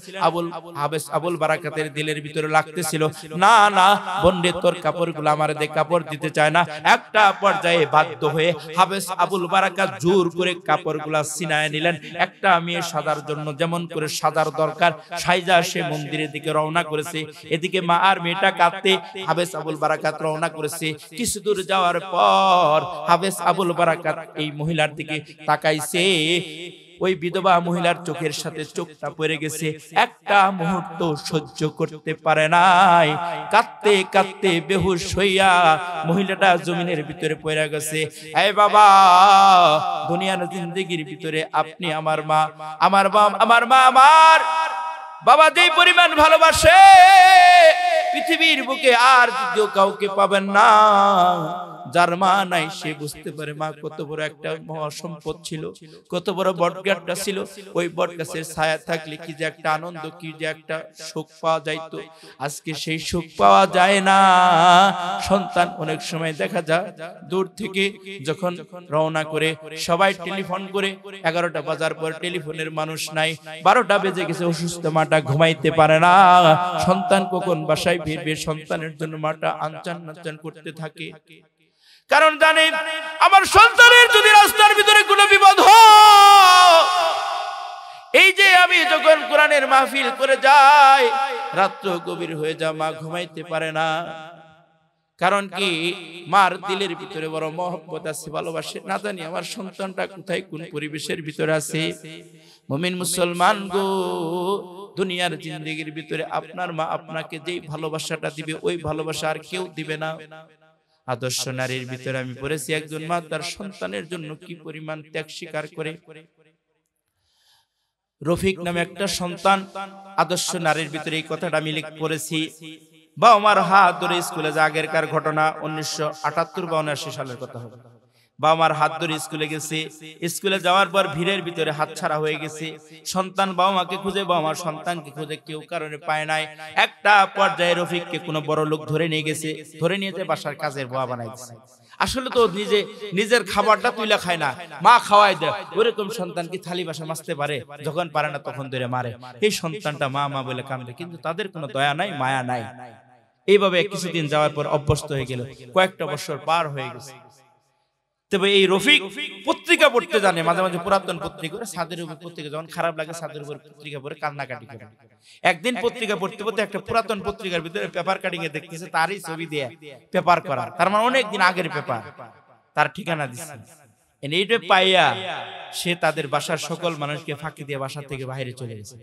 আবুল বারাকাতের দিলের ভিতরে লাগতেছিল, না না বন্ডে, তোর কাপড়গুলো আমার দে, কাপড় দিতে চায় না। একটা পর্যায়ে বাধ্য হয়ে হাফেজ আবুল বারাকাত জোর করে কাপড়গুলা ছিনায় নিলেন। একটা মেয়ে সাজার জন্য যেমন করে সাজার দরকার, সাইজা সে মন্দিরের দিকে রওনা করেছে। এদিকে মা আর মেয়েটা কাঁদতে হাফেজ আবুল বারাকাত রওনা করেছে। কিছু দূর যাওয়ার পর হাফেজ আবুল বারাকাত এই মহিলার দিকে তাকাইছে, ওই বিধবা মহিলার চোখের সাথে চোখটা পড়ে গেছে। একটা মুহূর্ত সহ্য করতে পারে নাই, কাঁদতে কাঁদতে বেহুশ হইয়া মহিলাটা জমিনের ভিতরে পড়ে গেছে। এই বাবা, দুনিয়ার জিন্দেগির ভিতরে আপনি আমার মা, আমার মা আমার বাবা যেই পরিমাণ ভালোবাসে, পৃথিবীর বুকে আর দ্বিতীয় কাউকে পাবেন না। যার মা নাই সে বুঝতে পারে মা কত বড় একটা মহাসম্পদ ছিল, কত বড় বটগাছটা ছিল। ওই বটগাছের ছায়া থাকলে কি যে একটা আনন্দ, কি যে একটা সুখ পাওয়া যাইতো। আজকে সেই সুখ পাওয়া যায় না। সন্তান অনেক সময় দেখা যায় দূর থেকে যখন রওনা করে, সবাই টেলিফোন করে, 11টা বাজার পর টেলিফোনের মানুষ নাই, 12টা বেজে গেছে, অসুস্থ মাটা ঘুমাইতে পারে না। সন্তান কখন বাসায় ফিরবে, সন্তানের জন্য মাটা আনচান নাচান করতে থাকে, কারণ জানে আমার সন্তানের যদি রাস্তার ভিতরে কোনো বিপদ হয়। এই যে আমি যখন কোরআনের মাহফিল করে যাই, রাত্র গভীর হয়ে যায়, মা ঘুমাইতে পারে না। কারণ কি, মার দিলের ভিতরে বড় মহব্বত আছে, ভালোবাসে। না জানি আমার সন্তানটা কোথায়, কোন পরিবেশের ভিতরে আছে। মুমিন মুসলমান গো, দুনিয়ার জিন্দেগির ভিতরে আপনার মা আপনাকে যেই ভালোবাসাটা দিবে, ওই ভালোবাসা আর কেউ দিবে না। আদর্শ নারীর ভিতরে আমি পড়েছি, একজন মা তার সন্তানের জন্য কি পরিমাণ ত্যাগ স্বীকার করে। রফিক নামে একটা সন্তান, আদর্শ নারীর ভিতরে এই কথাটা আমি পড়েছি। বাবা মার হাত ধরে স্কুলে যা, আগেরকার ঘটনা, 1978 বা 79 সালের কথা হবে। বাবা মার হাত ধরে স্কুলে গেছে, স্কুলে যাওয়ার পর ভিড়ের ভিতরে হাতছাড়া হয়ে গেছে। সন্তান বাবা মাকে খুঁজে, বাবা মার সন্তানকে খুঁজে কেউ কারণে পায় নাই। একটা পর্যায়ে রফিককে কোনো বড় লোক ধরে নিয়ে গেছে, ধরে নিয়ে যেয়ে বাসার কাজের বুয়া বানাই দিয়েছে। আসলে তো নিজের খাবারটা তুইলা খায় না, মা খাওয়াই দেয়। ওরকম সন্তান কি থালি বাসা মাজতে পারে? যখন পারে না তখন ধরে মারে। এই সন্তানটা মা মা বলে কাঁদে, কিন্তু তাদের কোনো দয়া নাই, মায়া নাই। এইভাবে কিছুদিন যাওয়ার পর অভ্যস্ত হয়ে গেল, কয়েকটা বছর পার হয়ে গেছে। তবে এই রফিক পত্রিকা পড়তে জানে, মাঝে মাঝে পুরাতন পত্রিকা, ছাদের উপর পত্রিকা, যখন খারাপ লাগে ছাদের উপর পত্রিকা পড়ে কান্নাকাটি করে। একদিন পত্রিকা পড়তে পড়তে একটা পুরাতন পত্রিকার ভিতরে পেপার কাটিং এ দেখতেছে, তারই ছবি দিয়ে পেপার করা, তার মানে অনেকদিন আগের পেপার, তার ঠিকানা দিচ্ছে। এইটা পাইয়া সে তাদের বাসার সকল মানুষকে ফাঁকি দিয়ে বাসা থেকে বাইরে চলে গেছে।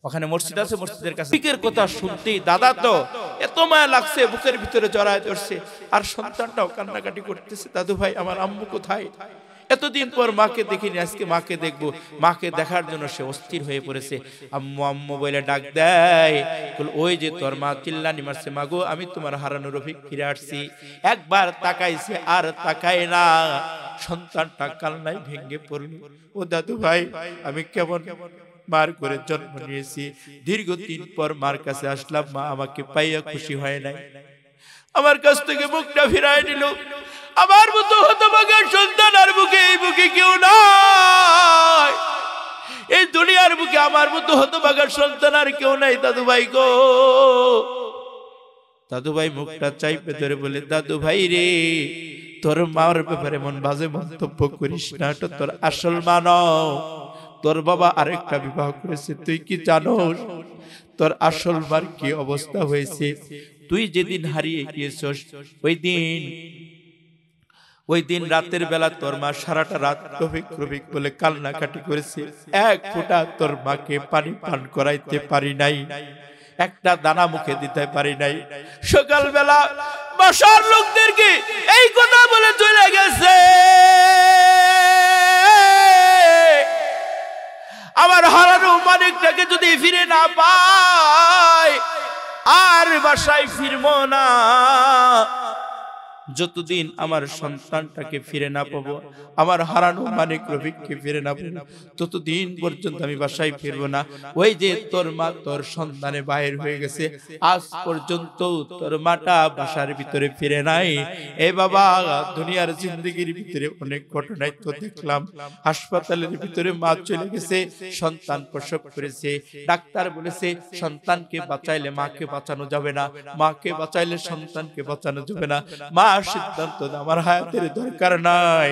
ওখানে মসজিদ আছে, মসজিদের কাছে রফিকের কথা শুনতেই দাদা তো এত মায়া লাগছে, বুকের ভিতরে জড়ায় ধরছে, আর সন্তানটাও কান্নাকাটি করতেছে, দাদু ভাই আমার আম্মু কোথায়? এতদিন পর মাকে দেখিনি, আজকে মাকে দেখবো। মাকে দেখার জন্য সে অস্থির হয়ে পড়েছে। আম্মু আম্মু বলে ডাক দেয়, ওই যে তোর মা চিল্লানি মারছে, মাগো আমি তোমার হারানো রফিক ফিরে আসছি। একবার তাকাইছে আর তাকায় না, সন্তানটা কান্নায় ভেঙে পড়ল। ও দাদু ভাই, আমি কেমন মার করে জন্ম নিয়েছি, দীর্ঘদিন পর মার কাছে আসলাম, মা আমাকে পাইয়া খুশি হয় নাই, আমার কাছ থেকে মুখটা ফিরায় নিল। আমার মতো হতভাগা সন্তান আর বুকে কেউ নাই। এই দুনিয়ার বুকে আমার মতো হতভাগা সন্তান আর কেউ নাই দাদু ভাই গো। দাদু ভাই মুখটা চাইপে ধরে বলে, দাদু ভাই রে, তোর মার ব্যাপারে মন বাজে মন্তব্য করিস না, এটা তোর আসল মা নও। তোর বাবা আরেকটা বিবাহ করেছে, তুই কি জানোস তোর আসল মার কি অবস্থা হয়েছে? তুই যেদিন হারিয়ে গিয়েছস ওই দিন রাতের বেলা তোর মা সারাটা রাত রবিক রবিক বলে কান্নাকাটি করেছে। এক ফোঁটা তোর মাকে পানি পান করাইতে পারি নাই, একটা দানা মুখে দিতে পারি নাই। সকালবেলা বাসার লোকদেরকে এই কথা বলে চলে গেছে। আমার হারানো মানিকটাকে যদি ফিরে না পাই আর বাসায় ফিরবো না। যতদিন আমার সন্তানটাকে ফিরে না পাবো, আমার হারানো মানিক রফিককে ফিরে না পাবো, ততদিন পর্যন্ত আমি বাসায় ফিরবো না। ওই যে তোর মা তোর সন্তানে বাইর হয়ে গেছে, আজ পর্যন্ত তোর মাটা বাসার ভিতরে ফিরে নাই। এ বাবা, দুনিয়ার জিন্দগির ভিতরে অনেক ঘটনাই তো দেখলাম। হাসপাতালের ভিতরে মা চলে গেছে, সন্তান প্রসব করেছে, ডাক্তার বলেছে সন্তানকে বাঁচাইলে মাকে বাঁচানো যাবে না, মাকে বাঁচাইলে সন্তানকে বাঁচানো যাবে না। মা সিদ্ধান্ত, আমার হায়াতের দরকার নাই,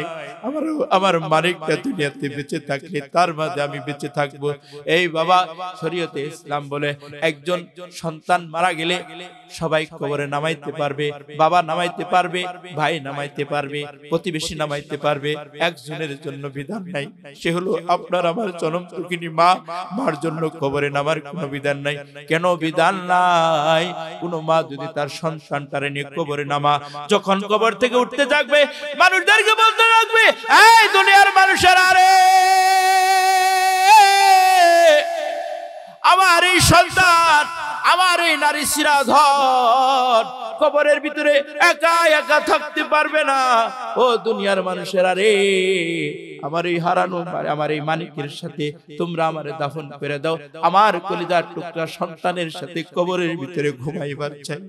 আমার মানিকটা দুনিয়াতে বেঁচে থাকলে তার মাঝে আমি বেঁচে থাকবো। এই বাবা, শরীয়তে ইসলাম বলে একজন সন্তান মারা গেলে সবাই কবরে নামাইতে পারবে, বাবা নামাইতে পারবে, ভাই নামাইতে পারবে, প্রতিবেশী নামাইতে পারবে, একজনের জন্য বিধান নাই, সে হলো আপনার আমার জনম দুঃখিনী মা। মার জন্য কবরে নামার কোনো বিধান নাই। কেন বিধান নাই? কোন মা যদি তার সন্তানটারে নিয়ে কবরে নামা, যখন কবর থেকে উঠতে থাকবে মানুষদেরকে বলতে থাকবে, এই দুনিয়ার মানুষেরা রে, আমার এই সন্তান, আমার এই নারী শিরাধর কবরের ভিতরে একা একা থাকতে পারবে না। ও দুনিয়ার মানুষেরা রে, আমার এই হারানো আমার এই মানিকের সাথে তোমরা আমারে দাফন করে দাও, আমার কলিজার টুকরা সন্তানের সাথে কবরের ভিতরে ঘুমাইবার চাই।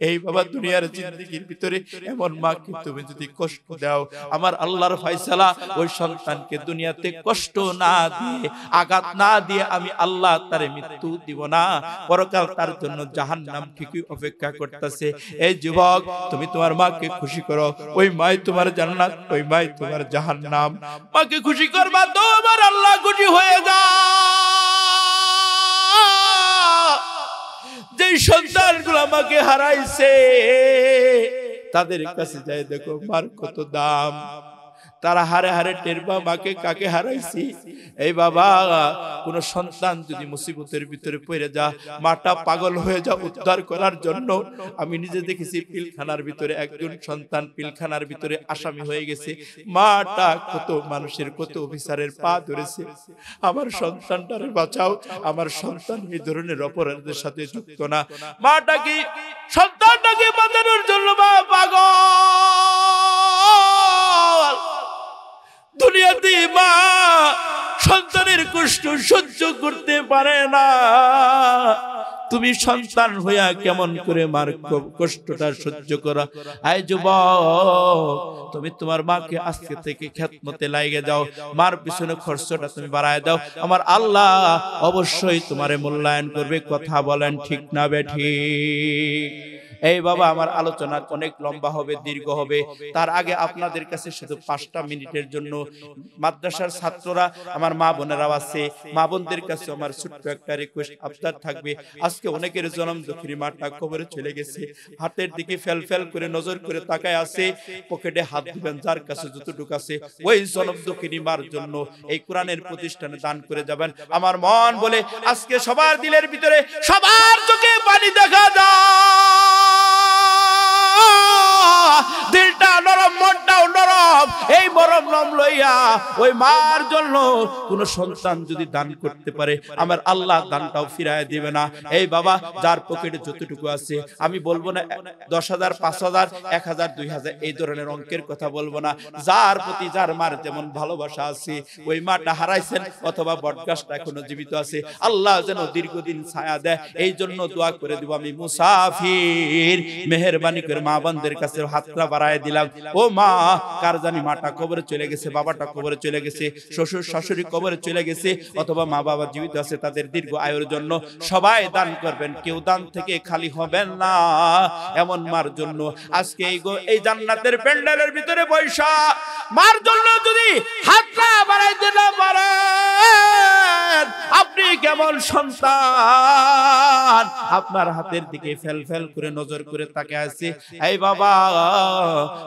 এই বাবা, দুনিয়ার জিন্দেগির ভিতরে এমন মাকে তুমি যদি কষ্ট দাও, আমার আল্লাহর ফয়সালা, ওই সন্তানকে দুনিয়াতে কষ্ট না দিয়ে, আঘাত না দিয়ে আমি আল্লাহ তারে মৃত্যু দিব না, পরকাল তার জন্য জাহান্নাম ঠিকই অপেক্ষা করতেছে। এই যুবক, তুমি তোমার মাকে খুশি করো, ওই মাই তোমার জান্নাত, ওই মাই তোমার জাহান্নাম। মাকে খুশি করবা তো আমার আল্লাহ খুশি হয়ে যা। যে সন্তানগুলো আমাকে হারাইছে তাদের কাছে যাই দেখো মার কত দাম। তারা হারে হারে টেরবা মাকে কাকে হারাইছি। এই বাবা, কোন সন্তান যদি মুসিবতের ভিতরে পড়ে যা, মাটা পাগল হয়ে যা উদ্ধার করার জন্য। আমি নিজে দেখেছি পিলখানার ভিতরে একজন সন্তান পিলখানার ভিতরে আসামি হয়ে গেছে, মাটা কত মানুষের কত অফিসারের পা ধরেছে, আমার সন্তানটারে বাঁচাও, আমার সন্তান এই ধরনের অপরাধের সাথে যুক্ত না। মাটাকে সন্তানটাকে বাঁচানোর জন্য মা পাগল। দুনিয়াতে মা সন্তানের কষ্ট সহ্য করতে পারে না, তুমি সন্তান হইয়া কেমন করে মার কষ্টটা সহ্য করা? আয় যুবক, তুমি তোমার মাকে আজকে থেকে খেদমতে লাগিয়ে যাও, মার পিছনে খরচটা তুমি বাড়ায় দাও, আমার আল্লাহ অবশ্যই তোমারে মূল্যায়ন করবে। কথা বলেন ঠিক না বেঠিক? এই বাবা, আমার আলোচনা অনেক লম্বা হবে, দীর্ঘ হবে। তার আগে আপনাদের কাছে শুধু 5টা মিনিটের জন্য মাদ্রাসার ছাত্ররা, আমার মা বোনেরাও আছে, মা বোনদের কাছে আমার ছোট্ট একটা রিকোয়েস্ট আবদার থাকবে। আজকে অনেকের জনম দুঃখিনী মাটা কবরে চলে গেছে, হাতের দিকে ফেল ফেল করে নজর করে তাকায় আছে, পকেটে হাত দিবেন, যার কাছে যতটুকু আছে ওই জনম দুঃখিনী মার জন্য এই কোরআনের প্রতিষ্ঠানে দান করে যাবেন। আমার মন বলে আজকে সবার দিলের ভিতরে, সবার চোখে পানি দেখা যায়, দিলটা নরম, মনটাও নরম। এই নরম নরম লইয়া ওই মার জন্য কোন সন্তান যদি দান করতে পারে, আমার আল্লাহ দানটাও ফিরায় দিবে না। এই বাবা, যার পকেটে যতটুকু আছে, আমি বলবো না 10,000, 5,000, 1,000, 2,000 এই ধরনের অঙ্কের কথা বলবো না। যার প্রতি যার মার যেমন ভালোবাসা আছে, ওই মাটা হারাইছেন অথবা বটগাছটা এখনো জীবিত আছে, আল্লাহ যেন দীর্ঘদিন ছায়া দেয়, এই জন্য দোয়া করে দিব। আমি মুসাফির, মেহেরবানি করে মা বোনদের কাছে হাতটা বাড়ায় দিলাম। ও মা, কার জানি মাটা কবরে চলে গেছে, বাবাটা কবরে কবরে চলে গেছে, শ্বশুর শাশুড়ি কবরে চলে গেছে, অথবা মা বাবা জীবিত আছে, তাদের দীর্ঘ আয়ুর জন্য সবাই দান করবেন, কেউ দান থেকে খালি হবেন না। এমন মার জন্য আজকে এই জান্নাতের প্যান্ডেলের ভিতরে বৈশা মার জন্য যদি হাতটা বাড়াইতে না পারেন, আপনি কেমন সন্তান আপনার হাতের দিকে ফেল ফেল করে নজর করে তাকে আছে, এই বাবা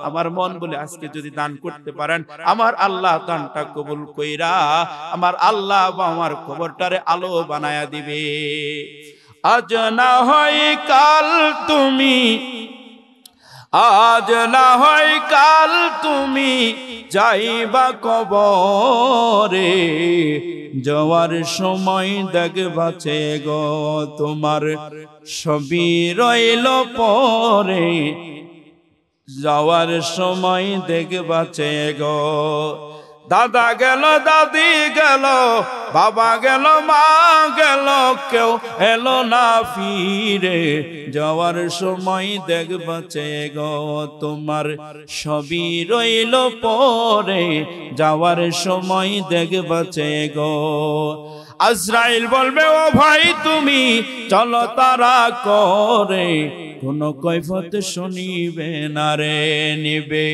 আমার মন বলে আজকে যদি দান করতে পারেন, আমার আল্লাহ দানটা কবুল কইরা আমার আল্লাহ আমার কবরটারে আলো বানায়া দিবে। আজ না হয় কাল তুমি, আজ না হয় কাল তুমি যাইবা কবরে, যাওয়ার সময় দেখবাছে গো তোমার সবই রইল পরে, যাওয়ার সময় দেখবাছে গো। দাদা গেল, দাদি গেল, বাবা গেল, মা গেল, কেউ এলো না ফিরে, যাওয়ার সময় দেখবাছে গো তোমার সবই রইল পরে, যাওয়ার সময় দেখবাছে গো। আজরাইল বলবে ও ভাই তুমি চলো তারা করে, কোন কৈফত শুনিবে না রে, নিবে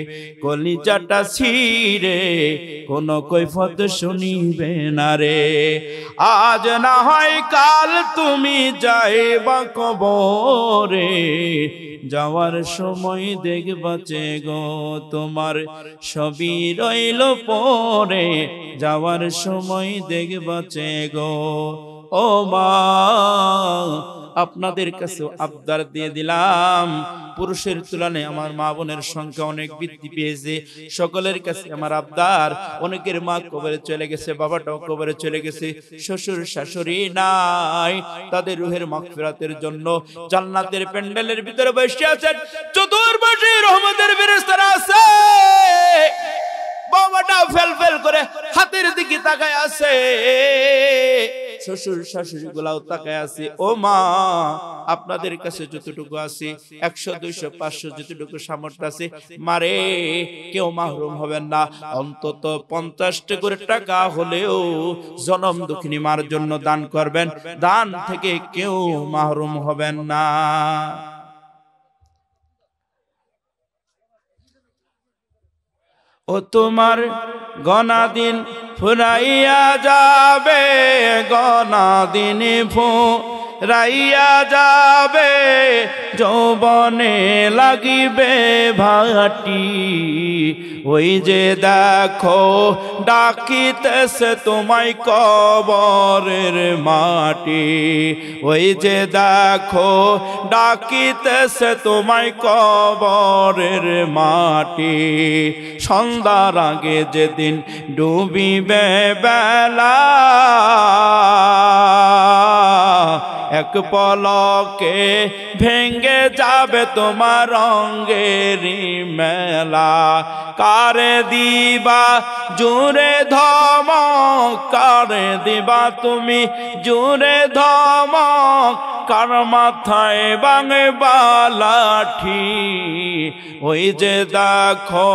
কলিজাটা ছিঁড়ে, কোন কৈফত শুনিবে না রে। আজ না হয় কাল তুমি যাইবা কবরে, যাওয়ার সময় দেখবাছে গো তোমার সবই রইল পরে, যাওয়ার সময় দেখবাছে গো। ও মা আপনাদের কাছে আবদার দিয়ে দিলাম, পুরুষের তুলনায় আমার মা বোনের সংখ্যা অনেক বৃদ্ধি পেয়েছে। সকলের কাছে আমার আবদার, অনেকের মা কবরে চলে গেছে, বাবাটাও কবরে চলে গেছে, শ্বশুর শাশুড়ি নাই, তাদের রুহের মাগফিরাতের জন্য জান্নাতের প্যান্ডেলের ভিতরে বসে আছেন, চতুর্পাশে রহমতের ফেরেশতারা আছে। বাবাটা ফেল ফেল করে হাতের দিকে তাকায় আছে, শ্বশুর শাশুড়ি গুলাও তাকায় আছে। ও মা আপনাদের কাছে যতটুকু আছে 100 200 500 যতটুকু সামর্থ্য আছে, মারে কেউ মাহরুম হবেন না, অন্তত 50 করে টাকা হলেও জনম দুঃখিনী মার জন্য দান করবেন, দান থেকে কেউ মাহরুম হবেন না। ও তোমার গনা দিন ফুরাইয়া যাবে, গনা দিন ফুরাইয়া যাবে, যৌবনে লাগিবে ভাটি, ওই যে দেখো ডাকিতেছে তোমায় কবরের মাটি, ওই যে দেখো ডাকিতেছে তোমায় কবরের মাটি। সন্ধ্যার আগে যেদিন ডুবিবে বেলা, এক পলকে ভেঙ্গে যাবে তোমার রঙেরি মেলা, কারে দিবা জুড়ে ধমক, কারে দিবা তুমি জুড়ে ধমক, কার মাথায় বাঙে বালাঠি, ওই যে দেখো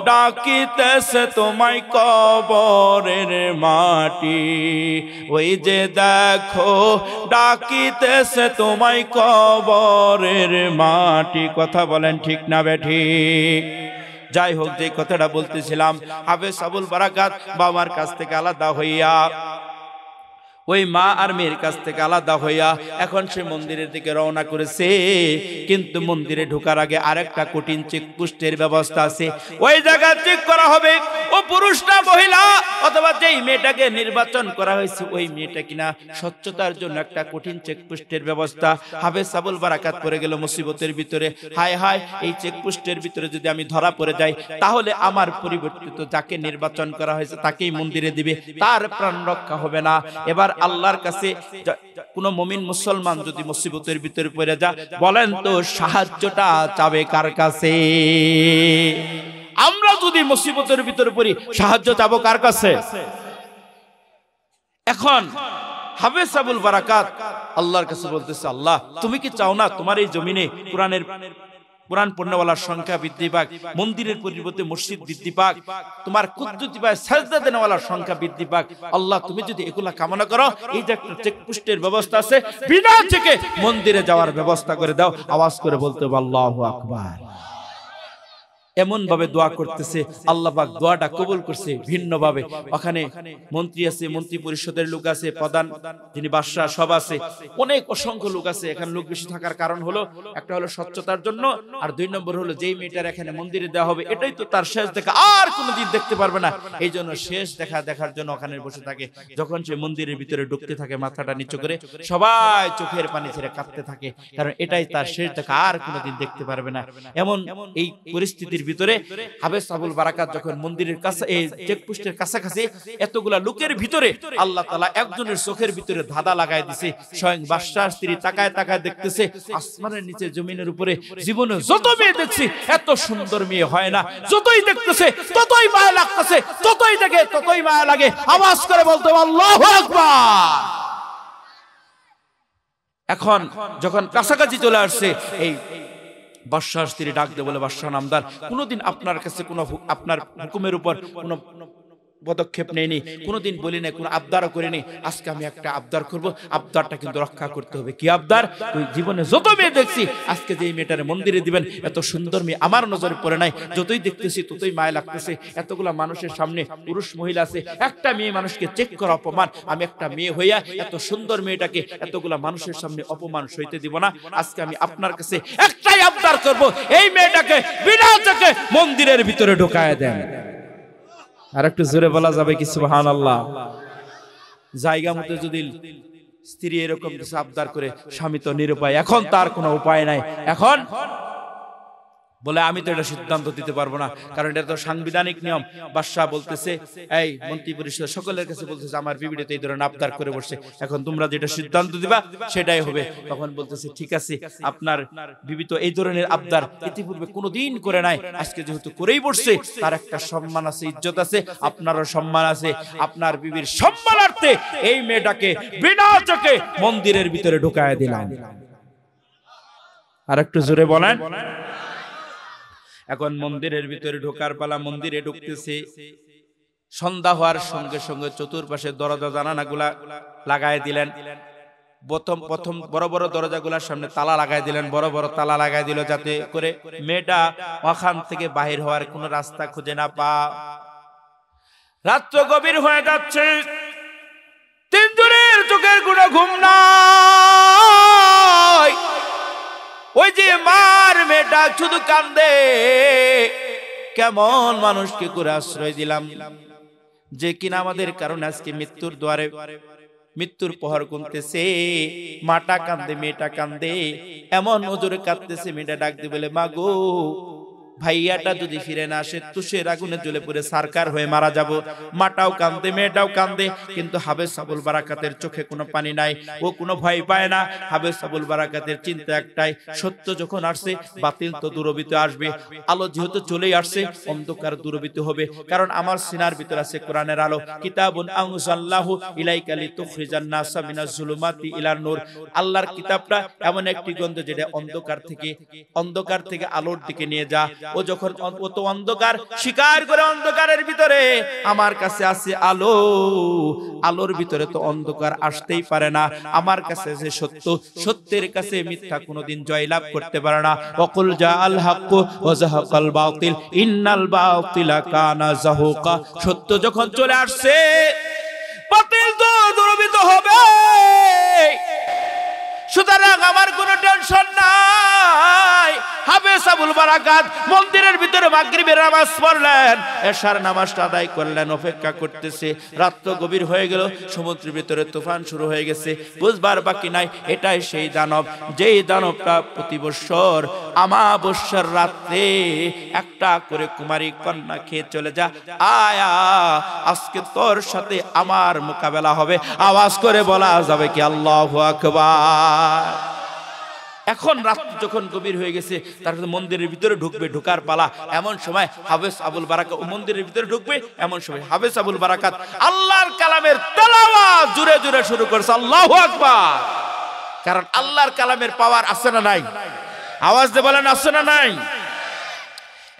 ডাকিতেছে তোমায় কবরের মাটি, ওই যে দেখো ডাকিতেছে তোমায় কবরের মাটি। কথা বলেন ঠিক না বেঠিক? যাই হোক, যে কথাটা বলতেছিলাম, হাফেজ আবুল বারাকাত বাবার কাছ থেকে আলাদা হইয়া, ওই মা আর মেয়ের কাছ থেকে আলাদা হইয়া এখন সে মন্দিরের দিকে রওনা করেছে। কিন্তু মন্দিরে ঢোকার আগে আরেকটা কঠিন চেকপোস্টের ব্যবস্থা আছে, ওই জায়গা চেক করা হবে ও পুরুষ না মহিলা, অথবা যেই মেয়েটাকে নির্বাচন করা হয়েছে ওই মেয়েটা কিনা। স্বচ্ছতার জন্য একটা কঠিন চেকপোস্টের ব্যবস্থা। হাফেজ আবুল বারাকাত পড়ে গেল মুসিবতের ভিতরে, হায় হায়, এই চেকপোস্টের ভিতরে যদি আমি ধরা পড়ে যাই, তাহলে আমার পরিবর্তিত যাকে নির্বাচন করা হয়েছে তাকেই মন্দিরে দিবে, তার প্রাণ রক্ষা হবে না। এবার আল্লাহর কাছে কোন মুমিন মুসলমান যদি মুসিবতের ভিতরে পড়ে যায়, বলেন তো সাহায্যটা চাবে কার কাছে? আমরা যদি মুসিবতের ভিতরে পড়ি, সাহায্য চাবো কার কাছে? এখন হাফেজ আবুল বারাকাত আল্লাহর কাছে বলতেছে, আল্লাহ তুমি কি চাও না তোমার এই জমিনে কোরআনের কোরআন পড়নেওয়ালার সংখ্যা বৃদ্ধি পাক, মন্দিরের পরিবর্তে মসজিদ বৃদ্ধি পাক, তোমার কুদরতি পায় সাজদা দেওয়ালার সংখ্যা বৃদ্ধি পাক। আল্লাহ তুমি যদি এগুলা কামনা করো, এই যে একটা চেকপোস্টের ব্যবস্থা আছে, বিনা চেকে মন্দিরে যাওয়ার ব্যবস্থা করে দাও। আওয়াজ করে বলতে হবে আল্লাহু আকবার। এমন ভাবে দোয়া করতেছে, আল্লাহ পাক দোয়াটা কবুল করছে ভিন্ন ভাবে। ওখানে মন্ত্রী আছে, মন্ত্রী পরিষদের লোক আছে, প্রধান যিনি বাদশাহ সব আছে, অনেক অসংখ্য লোক আছে। এখানে লোক বেশি থাকার কারণ হলো, একটা হলো স্বচ্ছতার জন্য, আর 2 নম্বর হলো যেই মেয়েটার এখানে মন্দিরে দেওয়া হবে এটাই তো তার শেষ দেখা, আর কোনোদিন দেখতে পারবে না। এই জন্য শেষ দেখার জন্য ওখানে বসে থাকে। যখন সে মন্দিরের ভিতরে ঢুকতে থাকে, মাথাটা নিচু করে সবাই চোখের পানি ছেড়ে কাঁদতে থাকে, কারণ এটাই তার শেষ দেখা, আর কোনোদিন দেখতে পারবে না। এমন এই পরিস্থিতির ভিতরে হাফেজ আবুল বারাকাত যখন মন্দিরের কাছে, এই চেকপোস্টের কাছাকাছি, এতগুলা লোকের ভিতরে আল্লাহ তাআলা একজনের চোখের ভিতরে ধাঁধা লাগাই দিছে। স্বয়ং বাদশার স্ত্রী তাকায় তাকায় দেখতেছে, আসমানের নিচে জমিনের উপরে জীবনে যত মেয়ে দেখছি এত সুন্দর মেয়ে হয় না। যতই দেখতেছে ততই মায়া লাগতেছে, ততই দেখে ততই মায়া লাগে। আওয়াজ করে বলতে আল্লাহু আকবার। এখন যখন কাছাকাছি চলে আসছে, এই বাদশার স্ত্রী ডাক দিয়ে বলে, বাদশাহ নামদার, কোনোদিন আপনার কাছে কোনো আপনার হুকুমের উপর কোনো পদক্ষেপ নেয়নি, কোনোদিন বলি না, কোনো আবদারও করিনি। আজকে আমি একটা আবদার করব, আবদারটা কিন্তু রক্ষা করতে হবে। কি আবদার? তুই জীবনে যত মেয়ে দেখছি, আজকে যে মেয়েটারে মন্দিরে দিবেন, এত সুন্দর মেয়ে আমার নজরে পড়ে নাই, যতই দেখতেছি ততই মায়া লাগতেছে। এতগুলা মানুষের সামনে পুরুষ মহিলা আছে, একটা মেয়ে মানুষকে চেক করা অপমান। আমি একটা মেয়ে হইয়া এত সুন্দর মেয়েটাকে এতগুলা মানুষের সামনে অপমান সইতে দিব না। আজকে আমি আপনার কাছে একটাই আবদার করব, এই মেয়েটাকে বিনা চেকে মন্দিরের ভিতরে ঢোকায় দেন। আর একটু জোরে বলা যাবে কি সুবহানাল্লাহ? জায়গা মতো যদি স্ত্রী এরকম কিছু আবদার করে, স্বামী তো নিরুপায়, এখন তার কোনো উপায় নাই। এখন বলে, আমি তো এটা সিদ্ধান্ত দিতে পারবো না, কারণ এটা তো সাংবিধানিক নিয়ম। বাদশাহ বলতেছে, এই মন্ত্রী পরিষদ সকলের কাছে বলতেছে, আমার বিবিটা তো এই ধরনের আবদার করে বসছে, এখন তোমরা যেটা সিদ্ধান্ত দিবা সেটাই হবে। তখন বলতেছে, ঠিক আছে, আপনার বিবি তো এই ধরনের আবদার ইতিপূর্বে কোনোদিন করে নাই, আজকে যেহেতু করেই বসছে, তার একটা সম্মান আছে, ইজ্জত আছে, আপনারও সম্মান আছে। আপনার বিবির সম্মানার্থে এই মেয়েটাকে বিনা চোখে মন্দিরের ভিতরে ঢুকায় দিলাম। আর একটু জোরে বলেন। এখন মন্দিরের ভিতরে ঢোকার পালা, মন্দিরে ঢুকতেছে। সন্ধ্যা হওয়ার সঙ্গে সঙ্গে চতুর্পাশে দরজা জানালাগুলা লাগাই দিলেন। প্রথম বড় বড় দরজাগুলার সামনে তালা লাগাই দিলেন, বড় বড় তালা লাগাই দিল, যাতে করে মেয়েটা ওখান থেকে বাহির হওয়ার কোনো রাস্তা খুঁজে না পা। রাত্র গভীর হয়ে যাচ্ছে, তিনজনের চোখের কোনো ঘুম নাই। ওই যে মার মেয়েটা শুধু কান্দে, কেমন মানুষকে করে আশ্রয় দিলাম, যে কিনা আমাদের কারণে আজকে মৃত্যুর দ্বারে, মৃত্যুর প্রহর গুনতেছে। মাটা কান্দে, মেয়েটা কান্দে, এমন নজরে কাঁদতেছে। মেয়েটা ডাক দিয়ে বলে, মা গো, ভাইয়াটা যদি ফিরে না আসে, তুষের আগুনে জ্বলে পুড়ে সারকার হয়ে মারা যাব। মাটাও কান্দে, মেয়েটাও কান্দে, কিন্তু হাফেজ আবুল বারাকাতের চোখে কোনো পানি নাই, ও কোনো ভয় পায় না। হাফেজ আবুল বারাকাতের চিন্তা একটাই, সত্য যখন আসছে, বাতিল তো দূরবিত আসবে। আলো যেহেতু চলেই আসছে, অন্ধকার দূরবিত হবে, কারণ আমার সিনার ভিতর আছে কোরআনের আলো। কিতাবুন আনজালনাহু ইলাইকা লিতুখরিজান নাসা মিনাজ জুলুমাতি ইলান নূর। আল্লাহর কিতাবটা এমন একটি গ্রন্থ যেটা অন্ধকার থেকে আলোর দিকে নিয়ে যা। ও যখন ও তো অন্ধকার স্বীকার করে, অন্ধকারের ভিতরে আমার কাছে আছে আলো, আলোর ভিতরে তো অন্ধকার আসতেই পারে না। আমার কাছে আছে সত্য, সত্যের কাছে মিথ্যা কোনোদিন জয়লাভ করতে পারে না। ওয়াকুল জাআল হাক্কু ওয়া যাহাকাল বাতিল ইন্নাল বাতিলা কানা যাহুকা। সত্য যখন চলে আসছে, বাতিল তো দূরীভূত হবে। সুতরাং আমার কোনো টেনশন নাই। হাফেজ আবুল বারাকাত মন্দিরের ভিতরে মাগরিবের নামাজ পড়লেন, এশার নামাজটা আদায় করলেন, অপেক্ষা করতেছে। রাত গভীর হয়ে গেল, সমুদ্রের ভিতরে তুফান শুরু হয়ে গেছে, বুঝবার বাকি নাই এটাই সেই দানব, যেই দানবটা প্রতি বৎসর আমাবস্যার রাত্রে একটা করে কুমারী কন্যা খেয়ে চলে যা। আয়া, আজকে তোর সাথে আমার মোকাবেলা হবে। আওয়াজ করে বলা যাবে কি আল্লাহু আকবার। এখন রাত যখন গভীর হয়ে গেছে, তার মন্দিরের ভিতরে ঢুকবে, ঢোকার পালা। এমন সময় হাফেজ আবুল বারাকাত মন্দিরের ভিতরে ঢুকবে, এমন সময় হাফেজ আবুল বারাকাত আল্লাহর কালামের তেলাওয়াত জোরে জোরে শুরু করেছে, আল্লাহু আকবার। কারণ আল্লাহর কালামের পাওয়ার আছে না নাই? আওয়াজ দিয়ে বলেন আছে না নাই?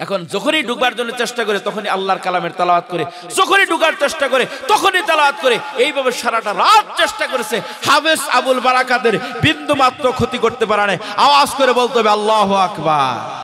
এখন যখনই ঢুকবার জন্য চেষ্টা করে তখনই আল্লাহর কালামের তেলাওয়াত করে, যখনই ঢুকার চেষ্টা করে তখনই তেলাওয়াত করে। এইভাবে সারাটা রাত চেষ্টা করেছে, হাফেজ আবুল বারাকাতের বিন্দু মাত্র ক্ষতি করতে পারে না। আওয়াজ করে বলতে হবে আল্লাহু আকবার।